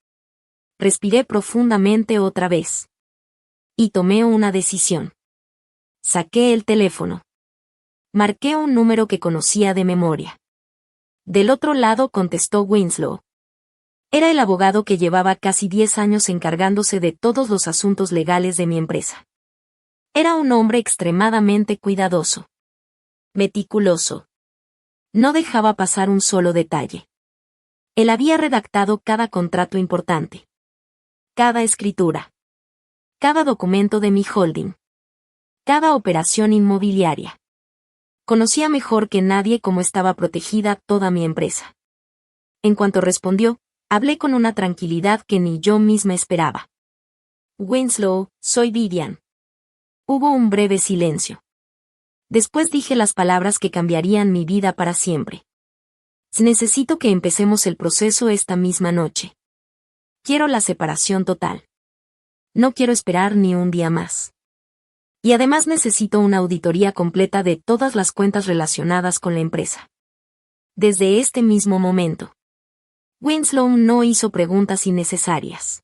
Respiré profundamente otra vez. Y tomé una decisión. Saqué el teléfono. Marqué un número que conocía de memoria. Del otro lado contestó Winslow. Era el abogado que llevaba casi 10 años encargándose de todos los asuntos legales de mi empresa. Era un hombre extremadamente cuidadoso. Meticuloso. No dejaba pasar un solo detalle. Él había redactado cada contrato importante. Cada escritura. Cada documento de mi holding. Cada operación inmobiliaria. Conocía mejor que nadie cómo estaba protegida toda mi empresa. En cuanto respondió, hablé con una tranquilidad que ni yo misma esperaba. Winslow, soy Vivian. Hubo un breve silencio. Después dije las palabras que cambiarían mi vida para siempre. Necesito que empecemos el proceso esta misma noche. Quiero la separación total. No quiero esperar ni un día más. Y además necesito una auditoría completa de todas las cuentas relacionadas con la empresa. Desde este mismo momento. Winslow no hizo preguntas innecesarias.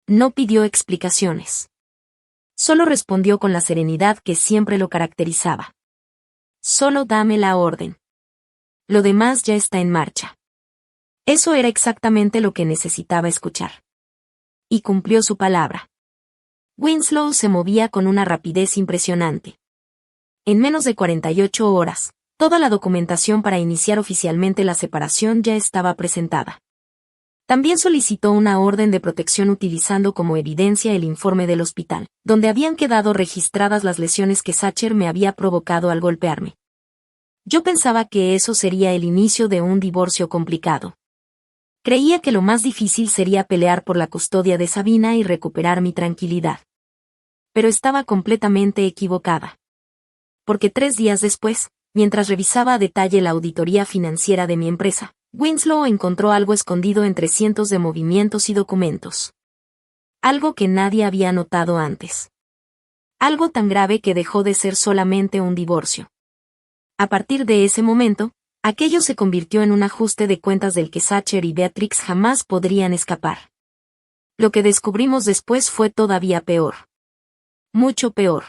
No pidió explicaciones. Solo respondió con la serenidad que siempre lo caracterizaba. Solo dame la orden. Lo demás ya está en marcha. Eso era exactamente lo que necesitaba escuchar. Y cumplió su palabra. Winslow se movía con una rapidez impresionante. En menos de 48 horas, toda la documentación para iniciar oficialmente la separación ya estaba presentada. También solicitó una orden de protección utilizando como evidencia el informe del hospital, donde habían quedado registradas las lesiones que Sacher me había provocado al golpearme. Yo pensaba que eso sería el inicio de un divorcio complicado. Creía que lo más difícil sería pelear por la custodia de Sabina y recuperar mi tranquilidad. Pero estaba completamente equivocada. porque 3 días después, mientras revisaba a detalle la auditoría financiera de mi empresa, Winslow encontró algo escondido entre cientos de movimientos y documentos. Algo que nadie había notado antes. Algo tan grave que dejó de ser solamente un divorcio. A partir de ese momento, aquello se convirtió en un ajuste de cuentas del que Sacher y Beatrix jamás podrían escapar. Lo que descubrimos después fue todavía peor. Mucho peor.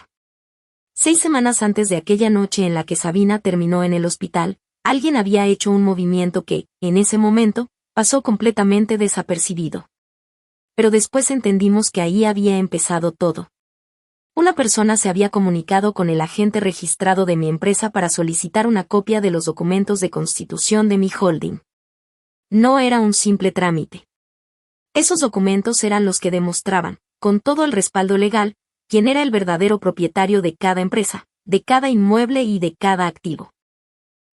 6 semanas antes de aquella noche en la que Sabina terminó en el hospital, alguien había hecho un movimiento que, en ese momento, pasó completamente desapercibido. Pero después entendimos que ahí había empezado todo. Una persona se había comunicado con el agente registrado de mi empresa para solicitar una copia de los documentos de constitución de mi holding. No era un simple trámite. Esos documentos eran los que demostraban, con todo el respaldo legal, quién era el verdadero propietario de cada empresa, de cada inmueble y de cada activo.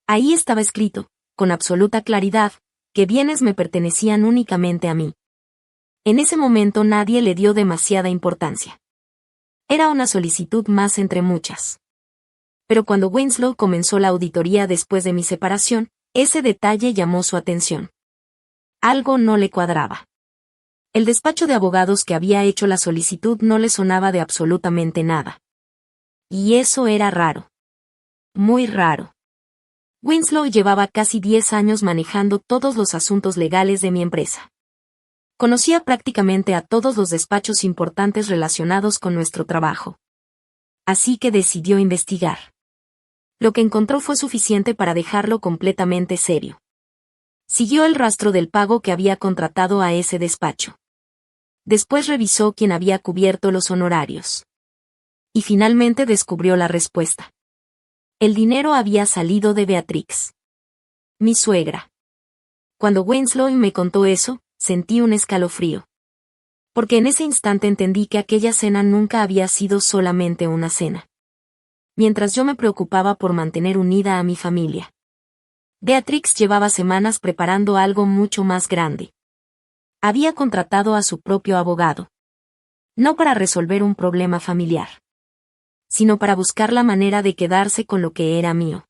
Ahí estaba escrito, con absoluta claridad, que bienes me pertenecían únicamente a mí. En ese momento nadie le dio demasiada importancia. Era una solicitud más entre muchas. Pero cuando Winslow comenzó la auditoría después de mi separación, ese detalle llamó su atención. Algo no le cuadraba. El despacho de abogados que había hecho la solicitud no le sonaba de absolutamente nada. Y eso era raro. Muy raro. Winslow llevaba casi 10 años manejando todos los asuntos legales de mi empresa. Conocía prácticamente a todos los despachos importantes relacionados con nuestro trabajo. Así que decidió investigar. Lo que encontró fue suficiente para dejarlo completamente serio. Siguió el rastro del pago que había contratado a ese despacho. Después revisó quién había cubierto los honorarios. Y finalmente descubrió la respuesta. El dinero había salido de Beatrix, mi suegra. Cuando Winslow me contó eso, sentí un escalofrío. Porque en ese instante entendí que aquella cena nunca había sido solamente una cena. Mientras yo me preocupaba por mantener unida a mi familia, Beatrix llevaba semanas preparando algo mucho más grande. Había contratado a su propio abogado. No para resolver un problema familiar, sino para buscar la manera de quedarse con lo que era mío.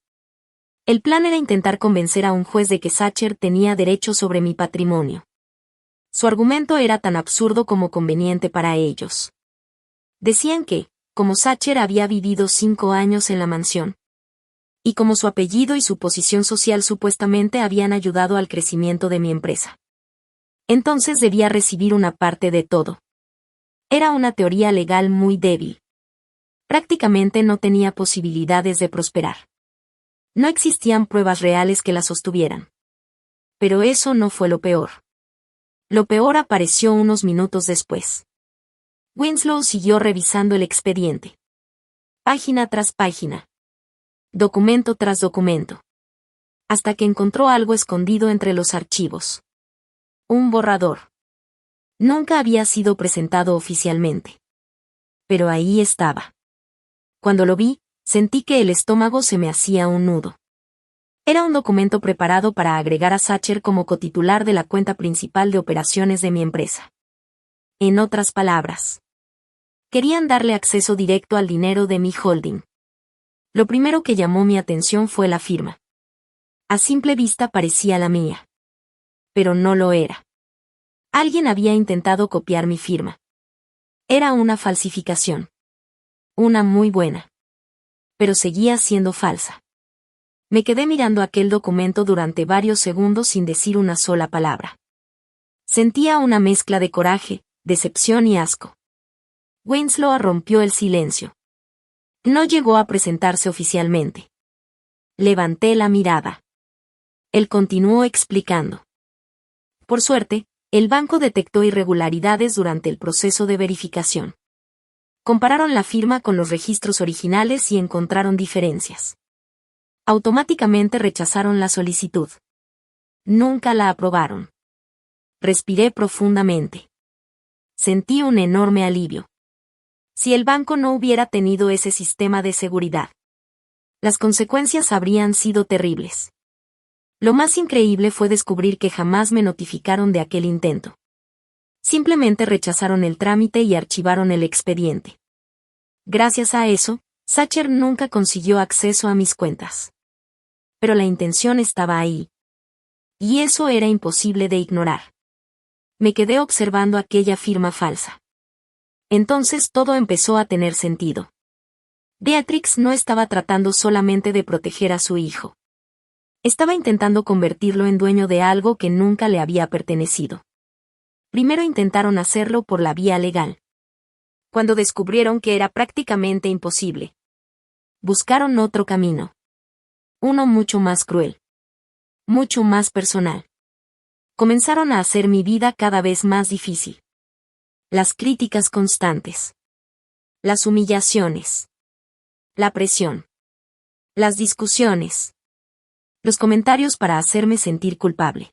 El plan era intentar convencer a un juez de que Sacher tenía derecho sobre mi patrimonio. Su argumento era tan absurdo como conveniente para ellos. Decían que, como Sacher había vivido 5 años en la mansión, y como su apellido y su posición social supuestamente habían ayudado al crecimiento de mi empresa, entonces debía recibir una parte de todo. Era una teoría legal muy débil. Prácticamente no tenía posibilidades de prosperar. No existían pruebas reales que la sostuvieran. Pero eso no fue lo peor. Lo peor apareció unos minutos después. Winslow siguió revisando el expediente. Página tras página. Documento tras documento. Hasta que encontró algo escondido entre los archivos. Un borrador. Nunca había sido presentado oficialmente. Pero ahí estaba. Cuando lo vi, sentí que el estómago se me hacía un nudo. Era un documento preparado para agregar a Sacher como cotitular de la cuenta principal de operaciones de mi empresa. En otras palabras, querían darle acceso directo al dinero de mi holding. Lo primero que llamó mi atención fue la firma. A simple vista parecía la mía. Pero no lo era. Alguien había intentado copiar mi firma. Era una falsificación. Una muy buena. Pero seguía siendo falsa. Me quedé mirando aquel documento durante varios segundos sin decir una sola palabra. Sentía una mezcla de coraje, decepción y asco. Winslow rompió el silencio. No llegó a presentarse oficialmente. Levanté la mirada. Él continuó explicando. Por suerte, el banco detectó irregularidades durante el proceso de verificación. Compararon la firma con los registros originales y encontraron diferencias. Automáticamente rechazaron la solicitud. Nunca la aprobaron. Respiré profundamente. Sentí un enorme alivio. Si el banco no hubiera tenido ese sistema de seguridad, las consecuencias habrían sido terribles. Lo más increíble fue descubrir que jamás me notificaron de aquel intento. Simplemente rechazaron el trámite y archivaron el expediente. Gracias a eso, Sacher nunca consiguió acceso a mis cuentas. Pero la intención estaba ahí. Y eso era imposible de ignorar. Me quedé observando aquella firma falsa. Entonces todo empezó a tener sentido. Beatrix no estaba tratando solamente de proteger a su hijo. Estaba intentando convertirlo en dueño de algo que nunca le había pertenecido. Primero intentaron hacerlo por la vía legal. Cuando descubrieron que era prácticamente imposible, buscaron otro camino. Uno mucho más cruel. Mucho más personal. Comenzaron a hacer mi vida cada vez más difícil. Las críticas constantes. Las humillaciones. La presión. Las discusiones. Los comentarios para hacerme sentir culpable.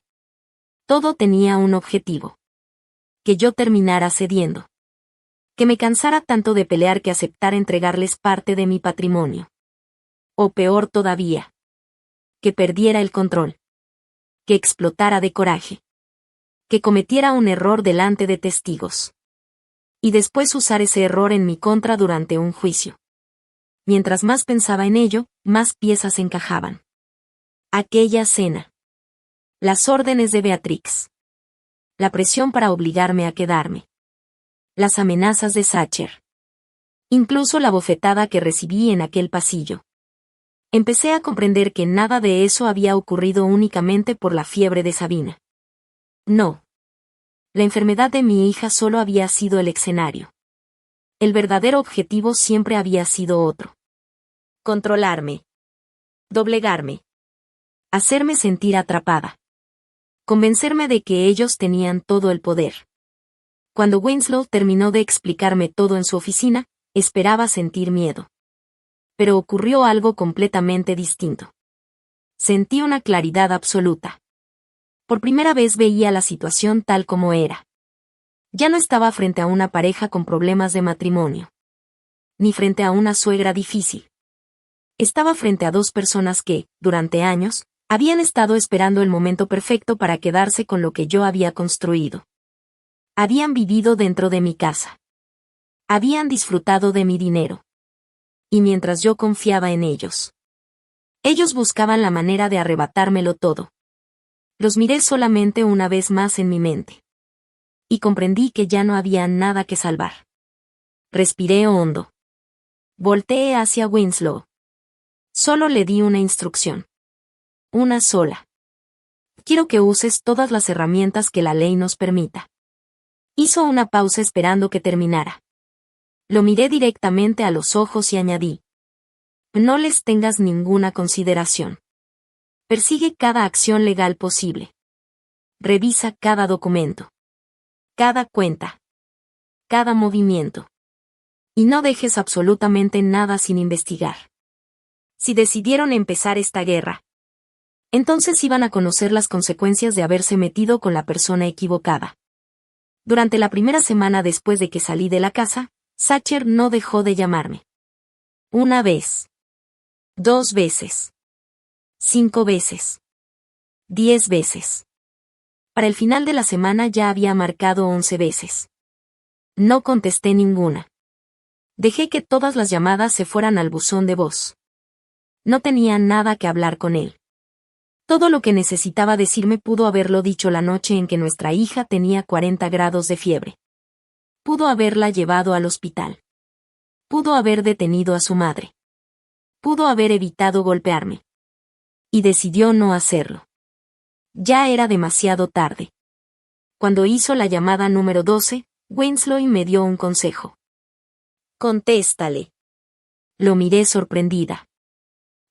Todo tenía un objetivo. Que yo terminara cediendo. Que me cansara tanto de pelear que aceptara entregarles parte de mi patrimonio. O peor todavía. Que perdiera el control. Que explotara de coraje. Que cometiera un error delante de testigos. Y después usar ese error en mi contra durante un juicio. Mientras más pensaba en ello, más piezas encajaban. Aquella cena. Las órdenes de Beatrix. La presión para obligarme a quedarme. Las amenazas de Sacher. Incluso la bofetada que recibí en aquel pasillo. Empecé a comprender que nada de eso había ocurrido únicamente por la fiebre de Sabina. No. La enfermedad de mi hija solo había sido el escenario. El verdadero objetivo siempre había sido otro. Controlarme. Doblegarme. Hacerme sentir atrapada. Convencerme de que ellos tenían todo el poder. Cuando Winslow terminó de explicarme todo en su oficina, esperaba sentir miedo. Pero ocurrió algo completamente distinto. Sentí una claridad absoluta. Por primera vez veía la situación tal como era. Ya no estaba frente a una pareja con problemas de matrimonio. Ni frente a una suegra difícil. Estaba frente a dos personas que, durante años, habían estado esperando el momento perfecto para quedarse con lo que yo había construido. Habían vivido dentro de mi casa. Habían disfrutado de mi dinero. Y mientras yo confiaba en ellos. Ellos buscaban la manera de arrebatármelo todo. Los miré solamente una vez más en mi mente. Y comprendí que ya no había nada que salvar. Respiré hondo. Volteé hacia Winslow. Solo le di una instrucción. Una sola. Quiero que uses todas las herramientas que la ley nos permita. Hizo una pausa esperando que terminara. Lo miré directamente a los ojos y añadí. No les tengas ninguna consideración. Persigue cada acción legal posible. Revisa cada documento. Cada cuenta. Cada movimiento. Y no dejes absolutamente nada sin investigar. Si decidieron empezar esta guerra, entonces iban a conocer las consecuencias de haberse metido con la persona equivocada. Durante la primera semana después de que salí de la casa, Sacher no dejó de llamarme. 1 vez. 2 veces. 5 veces. 10 veces. Para el final de la semana ya había marcado 11 veces. No contesté ninguna. Dejé que todas las llamadas se fueran al buzón de voz. No tenía nada que hablar con él. Todo lo que necesitaba decirme pudo haberlo dicho la noche en que nuestra hija tenía 40 grados de fiebre. Pudo haberla llevado al hospital. Pudo haber detenido a su madre. Pudo haber evitado golpearme. Y decidió no hacerlo. Ya era demasiado tarde. Cuando hizo la llamada número 12, Winslow me dio un consejo. Contéstale. Lo miré sorprendida.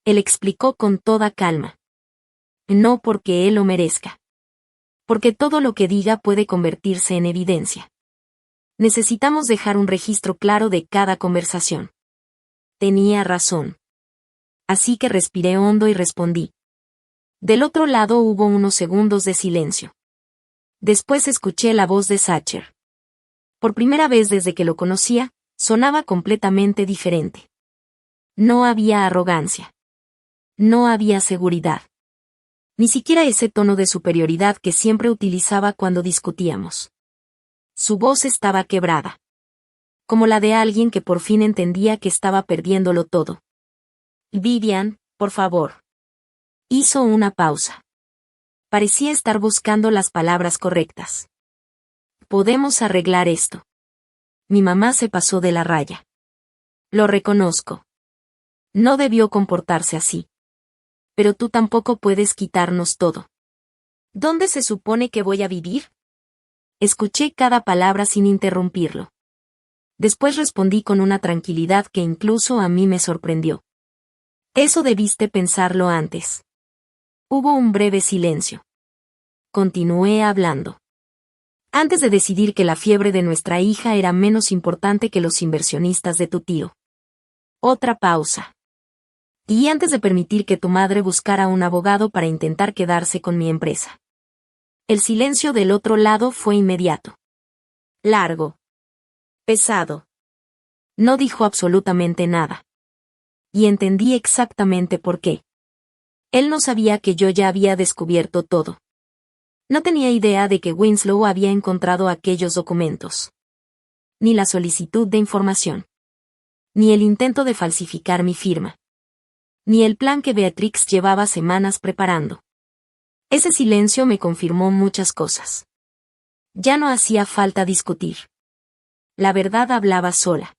Él explicó con toda calma. No porque él lo merezca. Porque todo lo que diga puede convertirse en evidencia. Necesitamos dejar un registro claro de cada conversación. Tenía razón. Así que respiré hondo y respondí. Del otro lado hubo unos segundos de silencio. Después escuché la voz de Sacher. Por primera vez desde que lo conocía, sonaba completamente diferente. No había arrogancia. No había seguridad. Ni siquiera ese tono de superioridad que siempre utilizaba cuando discutíamos. Su voz estaba quebrada. como la de alguien que por fin entendía que estaba perdiéndolo todo. Vivian, por favor. Hizo una pausa. Parecía estar buscando las palabras correctas. Podemos arreglar esto. Mi mamá se pasó de la raya. Lo reconozco. No debió comportarse así. Pero tú tampoco puedes quitarnos todo. ¿Dónde se supone que voy a vivir? Escuché cada palabra sin interrumpirlo. Después respondí con una tranquilidad que incluso a mí me sorprendió. Eso debiste pensarlo antes. Hubo un breve silencio. Continué hablando. Antes de decidir que la fiebre de nuestra hija era menos importante que los inversionistas de tu tío. Otra pausa. Y antes de permitir que tu madre buscara un abogado para intentar quedarse con mi empresa. El silencio del otro lado fue inmediato. Largo. Pesado. No dijo absolutamente nada. Y entendí exactamente por qué. Él no sabía que yo ya había descubierto todo. No tenía idea de que Winslow había encontrado aquellos documentos. Ni la solicitud de información. Ni el intento de falsificar mi firma. Ni el plan que Beatrix llevaba semanas preparando. Ese silencio me confirmó muchas cosas. Ya no hacía falta discutir. La verdad hablaba sola.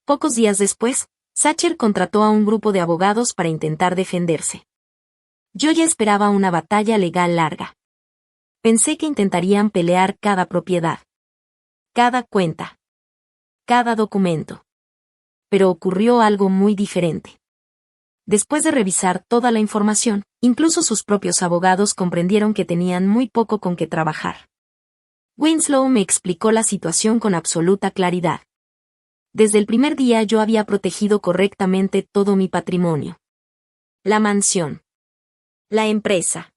Pocos días después, Sacher contrató a un grupo de abogados para intentar defenderse. Yo ya esperaba una batalla legal larga. Pensé que intentarían pelear cada propiedad. Cada cuenta. Cada documento. Pero ocurrió algo muy diferente. Después de revisar toda la información, incluso sus propios abogados comprendieron que tenían muy poco con qué trabajar. Winslow me explicó la situación con absoluta claridad. Desde el primer día yo había protegido correctamente todo mi patrimonio. La mansión. La empresa.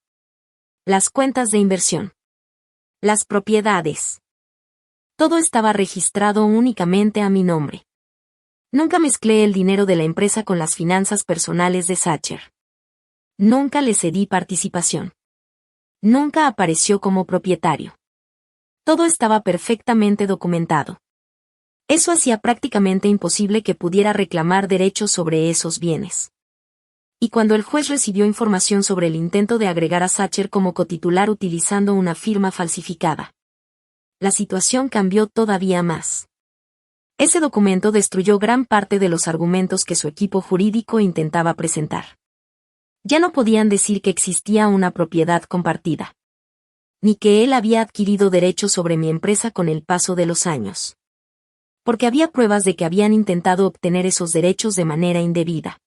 Las cuentas de inversión. Las propiedades. Todo estaba registrado únicamente a mi nombre. Nunca mezclé el dinero de la empresa con las finanzas personales de Sacher. Nunca le cedí participación. Nunca apareció como propietario. Todo estaba perfectamente documentado. Eso hacía prácticamente imposible que pudiera reclamar derechos sobre esos bienes. Y cuando el juez recibió información sobre el intento de agregar a Sacher como cotitular utilizando una firma falsificada, la situación cambió todavía más. Ese documento destruyó gran parte de los argumentos que su equipo jurídico intentaba presentar. Ya no podían decir que existía una propiedad compartida. Ni que él había adquirido derechos sobre mi empresa con el paso de los años. Porque había pruebas de que habían intentado obtener esos derechos de manera indebida.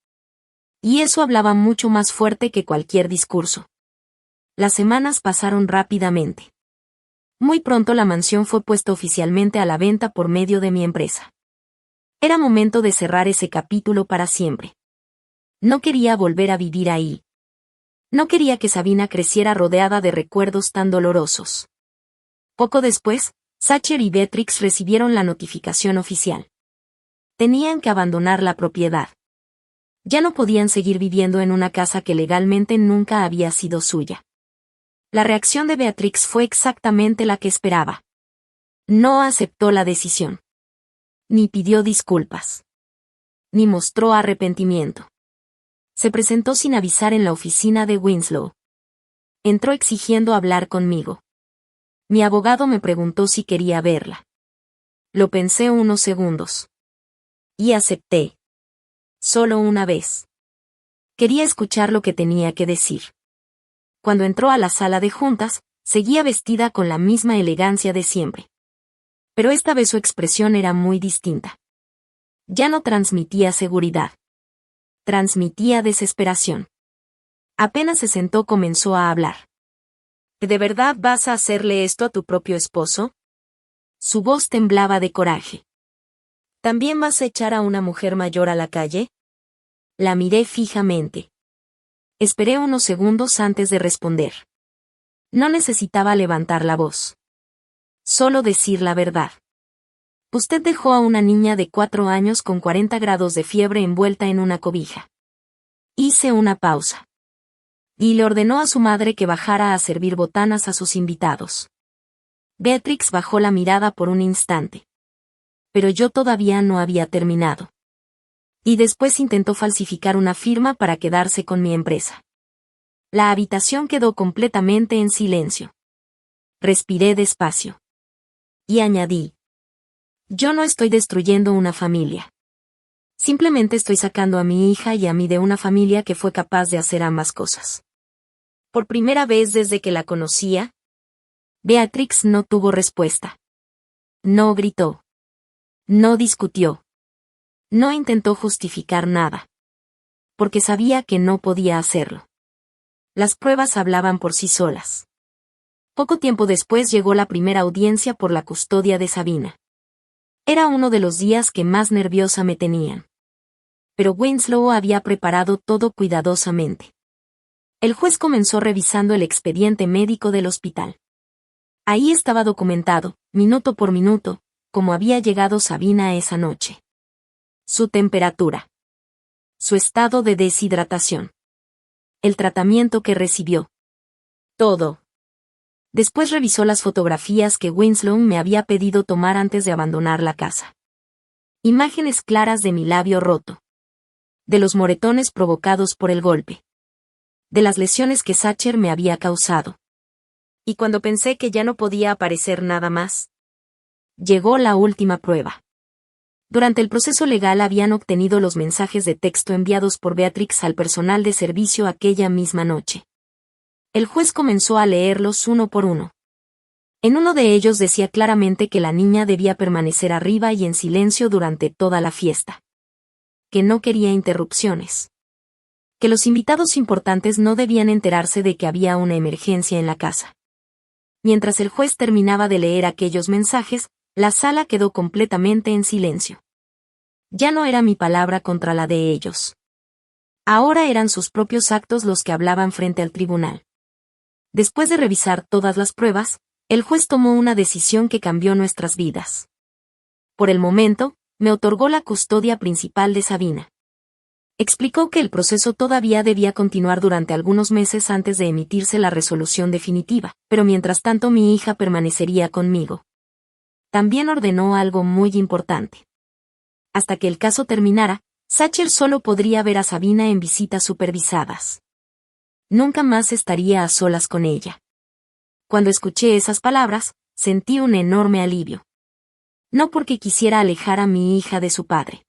Y eso hablaba mucho más fuerte que cualquier discurso. Las semanas pasaron rápidamente. Muy pronto la mansión fue puesta oficialmente a la venta por medio de mi empresa. Era momento de cerrar ese capítulo para siempre. No quería volver a vivir ahí. No quería que Sabina creciera rodeada de recuerdos tan dolorosos. Poco después, Sacher y Beatrix recibieron la notificación oficial. Tenían que abandonar la propiedad. Ya no podían seguir viviendo en una casa que legalmente nunca había sido suya. La reacción de Beatrix fue exactamente la que esperaba. No aceptó la decisión. Ni pidió disculpas. Ni mostró arrepentimiento. Se presentó sin avisar en la oficina de Winslow. Entró exigiendo hablar conmigo. Mi abogado me preguntó si quería verla. Lo pensé unos segundos. Y acepté. Solo una vez. Quería escuchar lo que tenía que decir. Cuando entró a la sala de juntas, seguía vestida con la misma elegancia de siempre. Pero esta vez su expresión era muy distinta. Ya no transmitía seguridad. Transmitía desesperación. Apenas se sentó comenzó a hablar. ¿De verdad vas a hacerle esto a tu propio esposo? Su voz temblaba de coraje. ¿También vas a echar a una mujer mayor a la calle? La miré fijamente. Esperé unos segundos antes de responder. No necesitaba levantar la voz. Solo decir la verdad. Usted dejó a una niña de 4 años con 40 grados de fiebre envuelta en una cobija. Hice una pausa. Y le ordenó a su madre que bajara a servir botanas a sus invitados. Beatrix bajó la mirada por un instante. Pero yo todavía no había terminado. Y después intentó falsificar una firma para quedarse con mi empresa. La habitación quedó completamente en silencio. Respiré despacio. Y añadí: yo no estoy destruyendo una familia. Simplemente estoy sacando a mi hija y a mí de una familia que fue capaz de hacer ambas cosas. Por primera vez desde que la conocía, Beatrix no tuvo respuesta. No gritó. No discutió. No intentó justificar nada. Porque sabía que no podía hacerlo. Las pruebas hablaban por sí solas. Poco tiempo después llegó la primera audiencia por la custodia de Sabina. Era uno de los días que más nerviosa me tenían. Pero Winslow había preparado todo cuidadosamente. El juez comenzó revisando el expediente médico del hospital. Ahí estaba documentado, minuto por minuto, cómo había llegado Sabina esa noche. Su temperatura. Su estado de deshidratación. El tratamiento que recibió. Todo. Después revisó las fotografías que Winslow me había pedido tomar antes de abandonar la casa. Imágenes claras de mi labio roto. De los moretones provocados por el golpe. De las lesiones que Sacher me había causado. Y cuando pensé que ya no podía aparecer nada más, llegó la última prueba. Durante el proceso legal habían obtenido los mensajes de texto enviados por Beatrix al personal de servicio aquella misma noche. El juez comenzó a leerlos uno por uno. En uno de ellos decía claramente que la niña debía permanecer arriba y en silencio durante toda la fiesta. Que no quería interrupciones. Que los invitados importantes no debían enterarse de que había una emergencia en la casa. Mientras el juez terminaba de leer aquellos mensajes, la sala quedó completamente en silencio. Ya no era mi palabra contra la de ellos. Ahora eran sus propios actos los que hablaban frente al tribunal. Después de revisar todas las pruebas, el juez tomó una decisión que cambió nuestras vidas. Por el momento, me otorgó la custodia principal de Sabina. Explicó que el proceso todavía debía continuar durante algunos meses antes de emitirse la resolución definitiva, pero mientras tanto mi hija permanecería conmigo. También ordenó algo muy importante. Hasta que el caso terminara, Sacher solo podría ver a Sabina en visitas supervisadas. Nunca más estaría a solas con ella. Cuando escuché esas palabras, sentí un enorme alivio. No porque quisiera alejar a mi hija de su padre.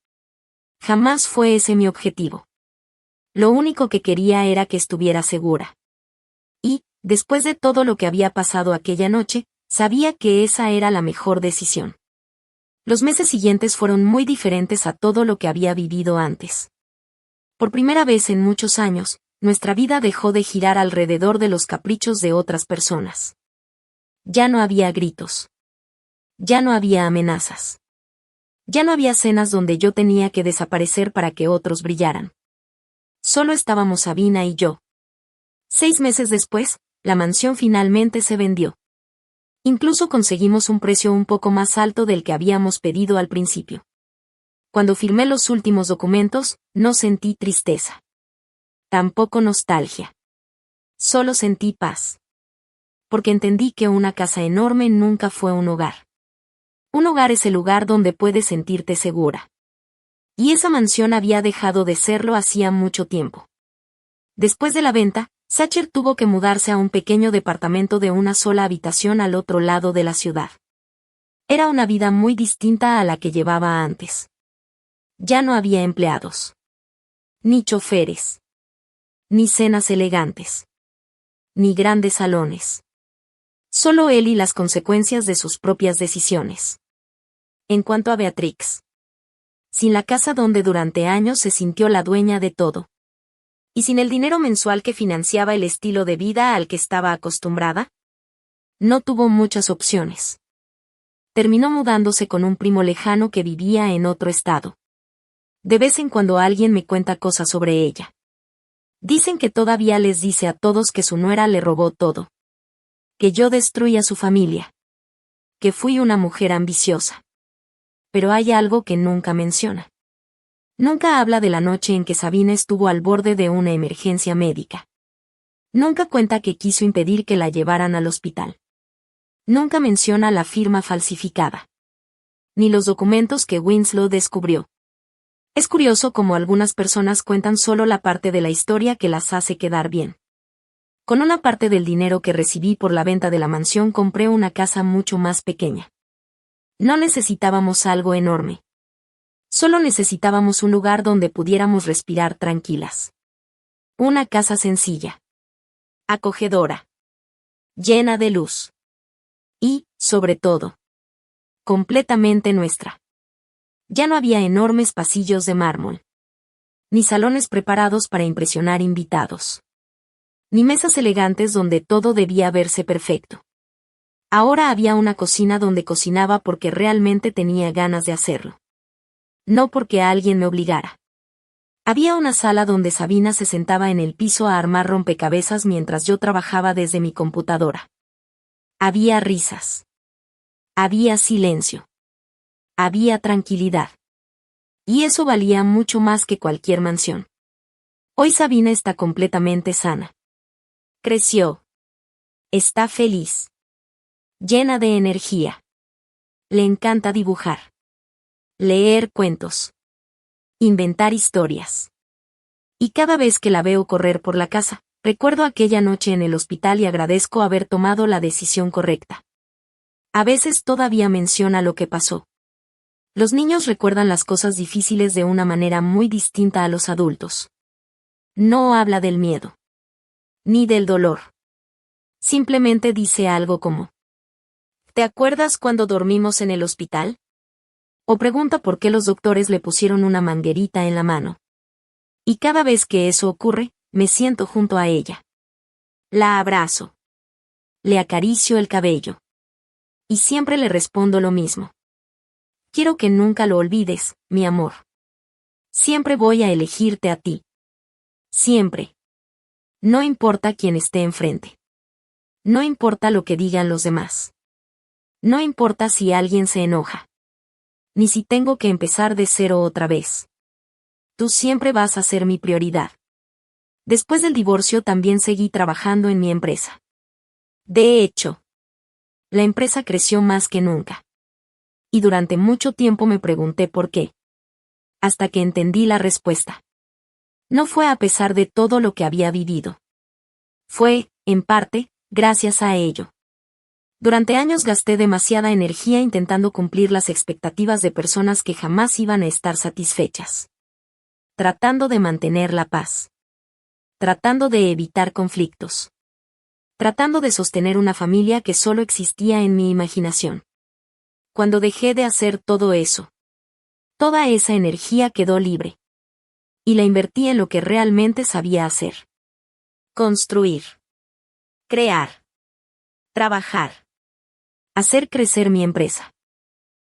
Jamás fue ese mi objetivo. Lo único que quería era que estuviera segura. Y, después de todo lo que había pasado aquella noche, sabía que esa era la mejor decisión. Los meses siguientes fueron muy diferentes a todo lo que había vivido antes. Por primera vez en muchos años, nuestra vida dejó de girar alrededor de los caprichos de otras personas. Ya no había gritos. Ya no había amenazas. Ya no había cenas donde yo tenía que desaparecer para que otros brillaran. Solo estábamos Sabina y yo. 6 meses después, la mansión finalmente se vendió. Incluso conseguimos un precio un poco más alto del que habíamos pedido al principio. Cuando firmé los últimos documentos, no sentí tristeza. Tampoco nostalgia. Solo sentí paz. Porque entendí que una casa enorme nunca fue un hogar. Un hogar es el lugar donde puedes sentirte segura. Y esa mansión había dejado de serlo hacía mucho tiempo. Después de la venta, Sacher tuvo que mudarse a un pequeño departamento de una sola habitación al otro lado de la ciudad. Era una vida muy distinta a la que llevaba antes. Ya no había empleados. Ni choferes. Ni cenas elegantes. Ni grandes salones. Solo él y las consecuencias de sus propias decisiones. En cuanto a Beatrix. Sin la casa donde durante años se sintió la dueña de todo. Y sin el dinero mensual que financiaba el estilo de vida al que estaba acostumbrada, no tuvo muchas opciones. Terminó mudándose con un primo lejano que vivía en otro estado. De vez en cuando alguien me cuenta cosas sobre ella. Dicen que todavía les dice a todos que su nuera le robó todo. Que yo destruí a su familia. Que fui una mujer ambiciosa. Pero hay algo que nunca menciona. Nunca habla de la noche en que Sabina estuvo al borde de una emergencia médica. Nunca cuenta que quiso impedir que la llevaran al hospital. Nunca menciona la firma falsificada. ni los documentos que Winslow descubrió. Es curioso cómo algunas personas cuentan solo la parte de la historia que las hace quedar bien. Con una parte del dinero que recibí por la venta de la mansión compré una casa mucho más pequeña. No necesitábamos algo enorme. Solo necesitábamos un lugar donde pudiéramos respirar tranquilas. Una casa sencilla. Acogedora. Llena de luz. Y, sobre todo, completamente nuestra. Ya no había enormes pasillos de mármol. Ni salones preparados para impresionar invitados. Ni mesas elegantes donde todo debía verse perfecto. Ahora había una cocina donde cocinaba porque realmente tenía ganas de hacerlo. No porque alguien me obligara. Había una sala donde Sabina se sentaba en el piso a armar rompecabezas mientras yo trabajaba desde mi computadora. Había risas. Había silencio. Había tranquilidad. Y eso valía mucho más que cualquier mansión. Hoy Sabina está completamente sana. Creció. Está feliz. Llena de energía. Le encanta dibujar. Leer cuentos. Inventar historias. Y cada vez que la veo correr por la casa, recuerdo aquella noche en el hospital y agradezco haber tomado la decisión correcta. A veces todavía menciona lo que pasó. Los niños recuerdan las cosas difíciles de una manera muy distinta a los adultos. No habla del miedo. Ni del dolor. Simplemente dice algo como: ¿te acuerdas cuando dormimos en el hospital? O pregunta por qué los doctores le pusieron una manguerita en la mano. Y cada vez que eso ocurre, me siento junto a ella. La abrazo. Le acaricio el cabello. Y siempre le respondo lo mismo. Quiero que nunca lo olvides, mi amor. Siempre voy a elegirte a ti. Siempre. No importa quién esté enfrente. No importa lo que digan los demás. No importa si alguien se enoja. Ni si tengo que empezar de cero otra vez. Tú siempre vas a ser mi prioridad. Después del divorcio también seguí trabajando en mi empresa. De hecho, la empresa creció más que nunca. Y durante mucho tiempo me pregunté por qué. Hasta que entendí la respuesta. No fue a pesar de todo lo que había vivido. Fue, en parte, gracias a ello. Durante años gasté demasiada energía intentando cumplir las expectativas de personas que jamás iban a estar satisfechas. Tratando de mantener la paz. Tratando de evitar conflictos. Tratando de sostener una familia que solo existía en mi imaginación. Cuando dejé de hacer todo eso, toda esa energía quedó libre. Y la invertí en lo que realmente sabía hacer. Construir. Crear. Trabajar. Hacer crecer mi empresa.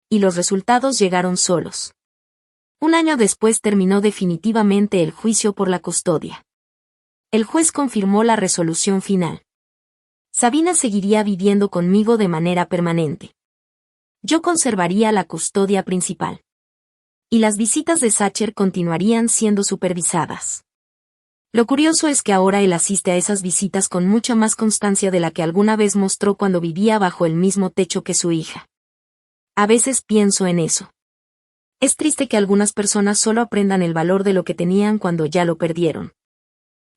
Y los resultados llegaron solos. Un año después terminó definitivamente el juicio por la custodia. El juez confirmó la resolución final. Sabina seguiría viviendo conmigo de manera permanente. Yo conservaría la custodia principal. Y las visitas de Sacher continuarían siendo supervisadas. Lo curioso es que ahora él asiste a esas visitas con mucha más constancia de la que alguna vez mostró cuando vivía bajo el mismo techo que su hija. A veces pienso en eso. Es triste que algunas personas solo aprendan el valor de lo que tenían cuando ya lo perdieron.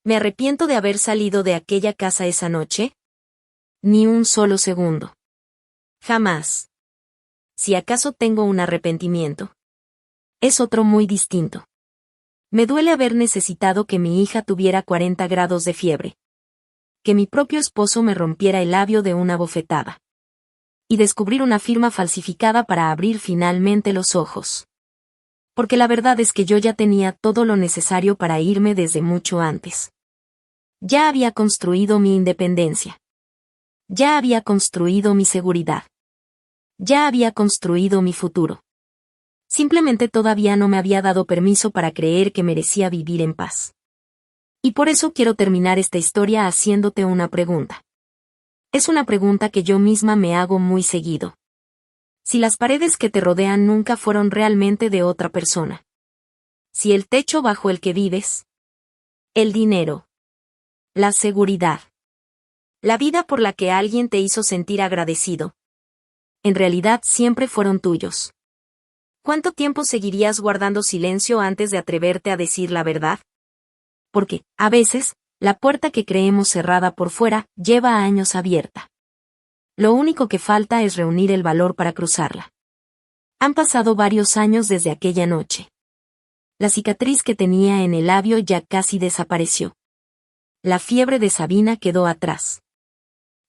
¿Me arrepiento de haber salido de aquella casa esa noche? Ni un solo segundo. Jamás. Si acaso tengo un arrepentimiento, es otro muy distinto. Me duele haber necesitado que mi hija tuviera 40 grados de fiebre. Que mi propio esposo me rompiera el labio de una bofetada. Y descubrir una firma falsificada para abrir finalmente los ojos. Porque la verdad es que yo ya tenía todo lo necesario para irme desde mucho antes. Ya había construido mi independencia. Ya había construido mi seguridad. Ya había construido mi futuro. Simplemente todavía no me había dado permiso para creer que merecía vivir en paz. Y por eso quiero terminar esta historia haciéndote una pregunta. Es una pregunta que yo misma me hago muy seguido. Si las paredes que te rodean nunca fueron realmente de otra persona. Si el techo bajo el que vives. El dinero. La seguridad. La vida por la que alguien te hizo sentir agradecido. En realidad siempre fueron tuyos. ¿Cuánto tiempo seguirías guardando silencio antes de atreverte a decir la verdad? Porque, a veces, la puerta que creemos cerrada por fuera lleva años abierta. Lo único que falta es reunir el valor para cruzarla. Han pasado varios años desde aquella noche. La cicatriz que tenía en el labio ya casi desapareció. La fiebre de Sabina quedó atrás.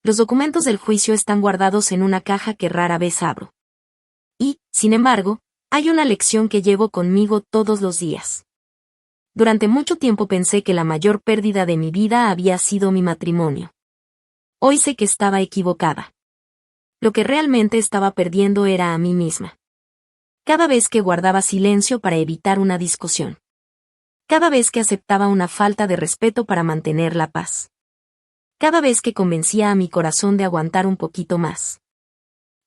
Los documentos del juicio están guardados en una caja que rara vez abro. Y, sin embargo, hay una lección que llevo conmigo todos los días. Durante mucho tiempo pensé que la mayor pérdida de mi vida había sido mi matrimonio. Hoy sé que estaba equivocada. Lo que realmente estaba perdiendo era a mí misma. Cada vez que guardaba silencio para evitar una discusión. Cada vez que aceptaba una falta de respeto para mantener la paz. Cada vez que convencía a mi corazón de aguantar un poquito más.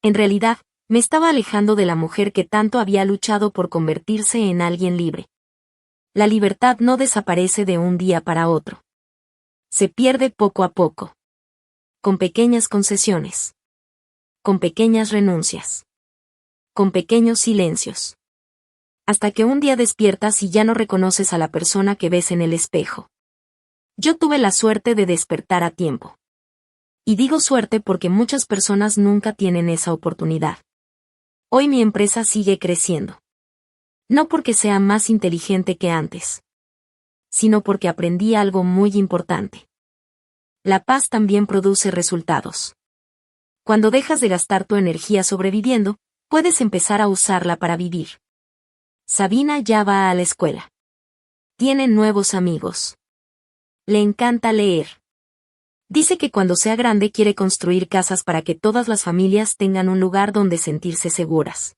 En realidad, me estaba alejando de la mujer que tanto había luchado por convertirse en alguien libre. La libertad no desaparece de un día para otro. Se pierde poco a poco. Con pequeñas concesiones. Con pequeñas renuncias. Con pequeños silencios. Hasta que un día despiertas y ya no reconoces a la persona que ves en el espejo. Yo tuve la suerte de despertar a tiempo. Y digo suerte porque muchas personas nunca tienen esa oportunidad. Hoy mi empresa sigue creciendo. No porque sea más inteligente que antes, sino porque aprendí algo muy importante. La paz también produce resultados. Cuando dejas de gastar tu energía sobreviviendo, puedes empezar a usarla para vivir. Sabina ya va a la escuela. Tiene nuevos amigos. Le encanta leer. Dice que cuando sea grande quiere construir casas para que todas las familias tengan un lugar donde sentirse seguras.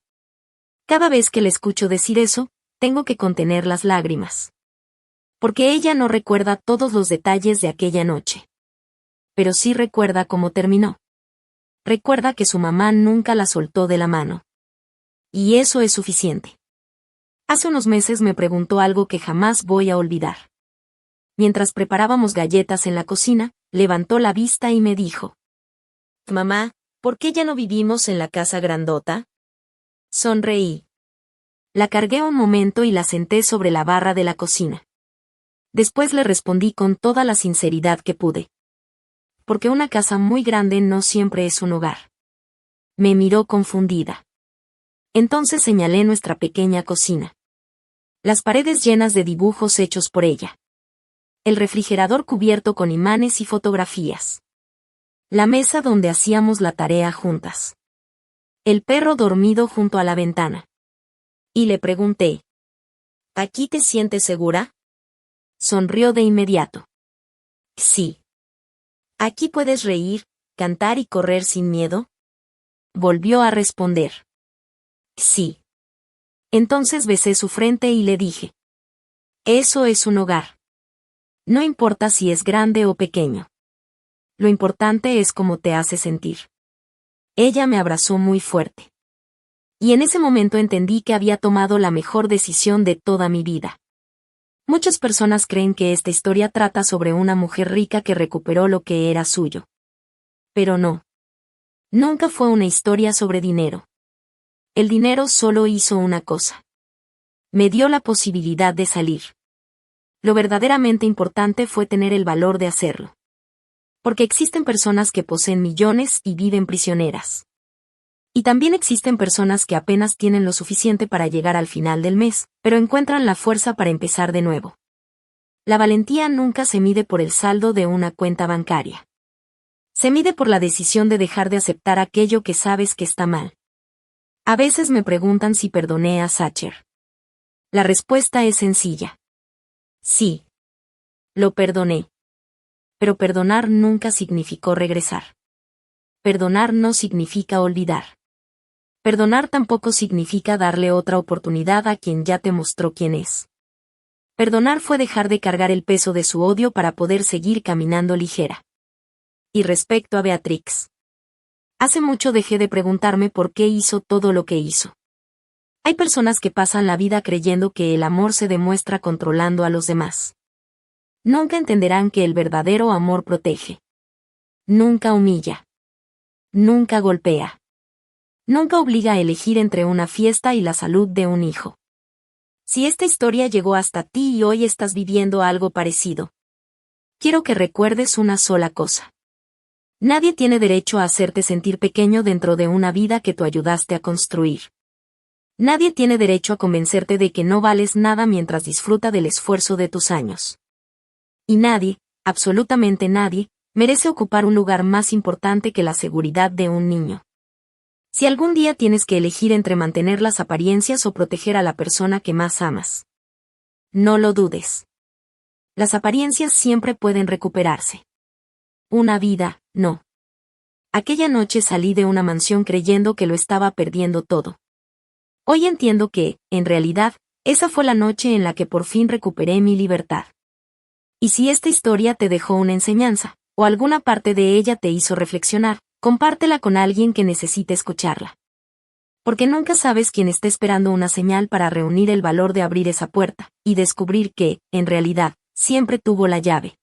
Cada vez que le escucho decir eso, tengo que contener las lágrimas. Porque ella no recuerda todos los detalles de aquella noche. Pero sí recuerda cómo terminó. Recuerda que su mamá nunca la soltó de la mano. Y eso es suficiente. Hace unos meses me preguntó algo que jamás voy a olvidar. Mientras preparábamos galletas en la cocina, levantó la vista y me dijo: «Mamá, ¿por qué ya no vivimos en la casa grandota?» Sonreí. La cargué un momento y la senté sobre la barra de la cocina. Después le respondí con toda la sinceridad que pude. Porque una casa muy grande no siempre es un hogar. Me miró confundida. Entonces señalé nuestra pequeña cocina. Las paredes llenas de dibujos hechos por ella. El refrigerador cubierto con imanes y fotografías. La mesa donde hacíamos la tarea juntas. El perro dormido junto a la ventana. Y le pregunté: «¿Aquí te sientes segura?» Sonrió de inmediato. «Sí. ¿Aquí puedes reír, cantar y correr sin miedo?» Volvió a responder. «Sí». Entonces besé su frente y le dije: «Eso es un hogar. No importa si es grande o pequeño. Lo importante es cómo te hace sentir». Ella me abrazó muy fuerte. Y en ese momento entendí que había tomado la mejor decisión de toda mi vida. Muchas personas creen que esta historia trata sobre una mujer rica que recuperó lo que era suyo. Pero no. Nunca fue una historia sobre dinero. El dinero solo hizo una cosa. Me dio la posibilidad de salir. Lo verdaderamente importante fue tener el valor de hacerlo. Porque existen personas que poseen millones y viven prisioneras. Y también existen personas que apenas tienen lo suficiente para llegar al final del mes, pero encuentran la fuerza para empezar de nuevo. La valentía nunca se mide por el saldo de una cuenta bancaria. Se mide por la decisión de dejar de aceptar aquello que sabes que está mal. A veces me preguntan si perdoné a Sacher. La respuesta es sencilla. Sí. Lo perdoné. Pero perdonar nunca significó regresar. Perdonar no significa olvidar. Perdonar tampoco significa darle otra oportunidad a quien ya te mostró quién es. Perdonar fue dejar de cargar el peso de su odio para poder seguir caminando ligera. Y respecto a Beatrix. Hace mucho dejé de preguntarme por qué hizo todo lo que hizo. Hay personas que pasan la vida creyendo que el amor se demuestra controlando a los demás. Nunca entenderán que el verdadero amor protege. Nunca humilla. Nunca golpea. nunca obliga a elegir entre una fiesta y la salud de un hijo. Si esta historia llegó hasta ti y hoy estás viviendo algo parecido, quiero que recuerdes una sola cosa. Nadie tiene derecho a hacerte sentir pequeño dentro de una vida que tú ayudaste a construir. Nadie tiene derecho a convencerte de que no vales nada mientras disfruta del esfuerzo de tus años. Y nadie, absolutamente nadie, merece ocupar un lugar más importante que la seguridad de un niño. Si algún día tienes que elegir entre mantener las apariencias o proteger a la persona que más amas, no lo dudes. Las apariencias siempre pueden recuperarse. Una vida, no. Aquella noche salí de una mansión creyendo que lo estaba perdiendo todo. Hoy entiendo que, en realidad, esa fue la noche en la que por fin recuperé mi libertad. Y si esta historia te dejó una enseñanza, o alguna parte de ella te hizo reflexionar, compártela con alguien que necesite escucharla. Porque nunca sabes quién está esperando una señal para reunir el valor de abrir esa puerta, y descubrir que, en realidad, siempre tuvo la llave.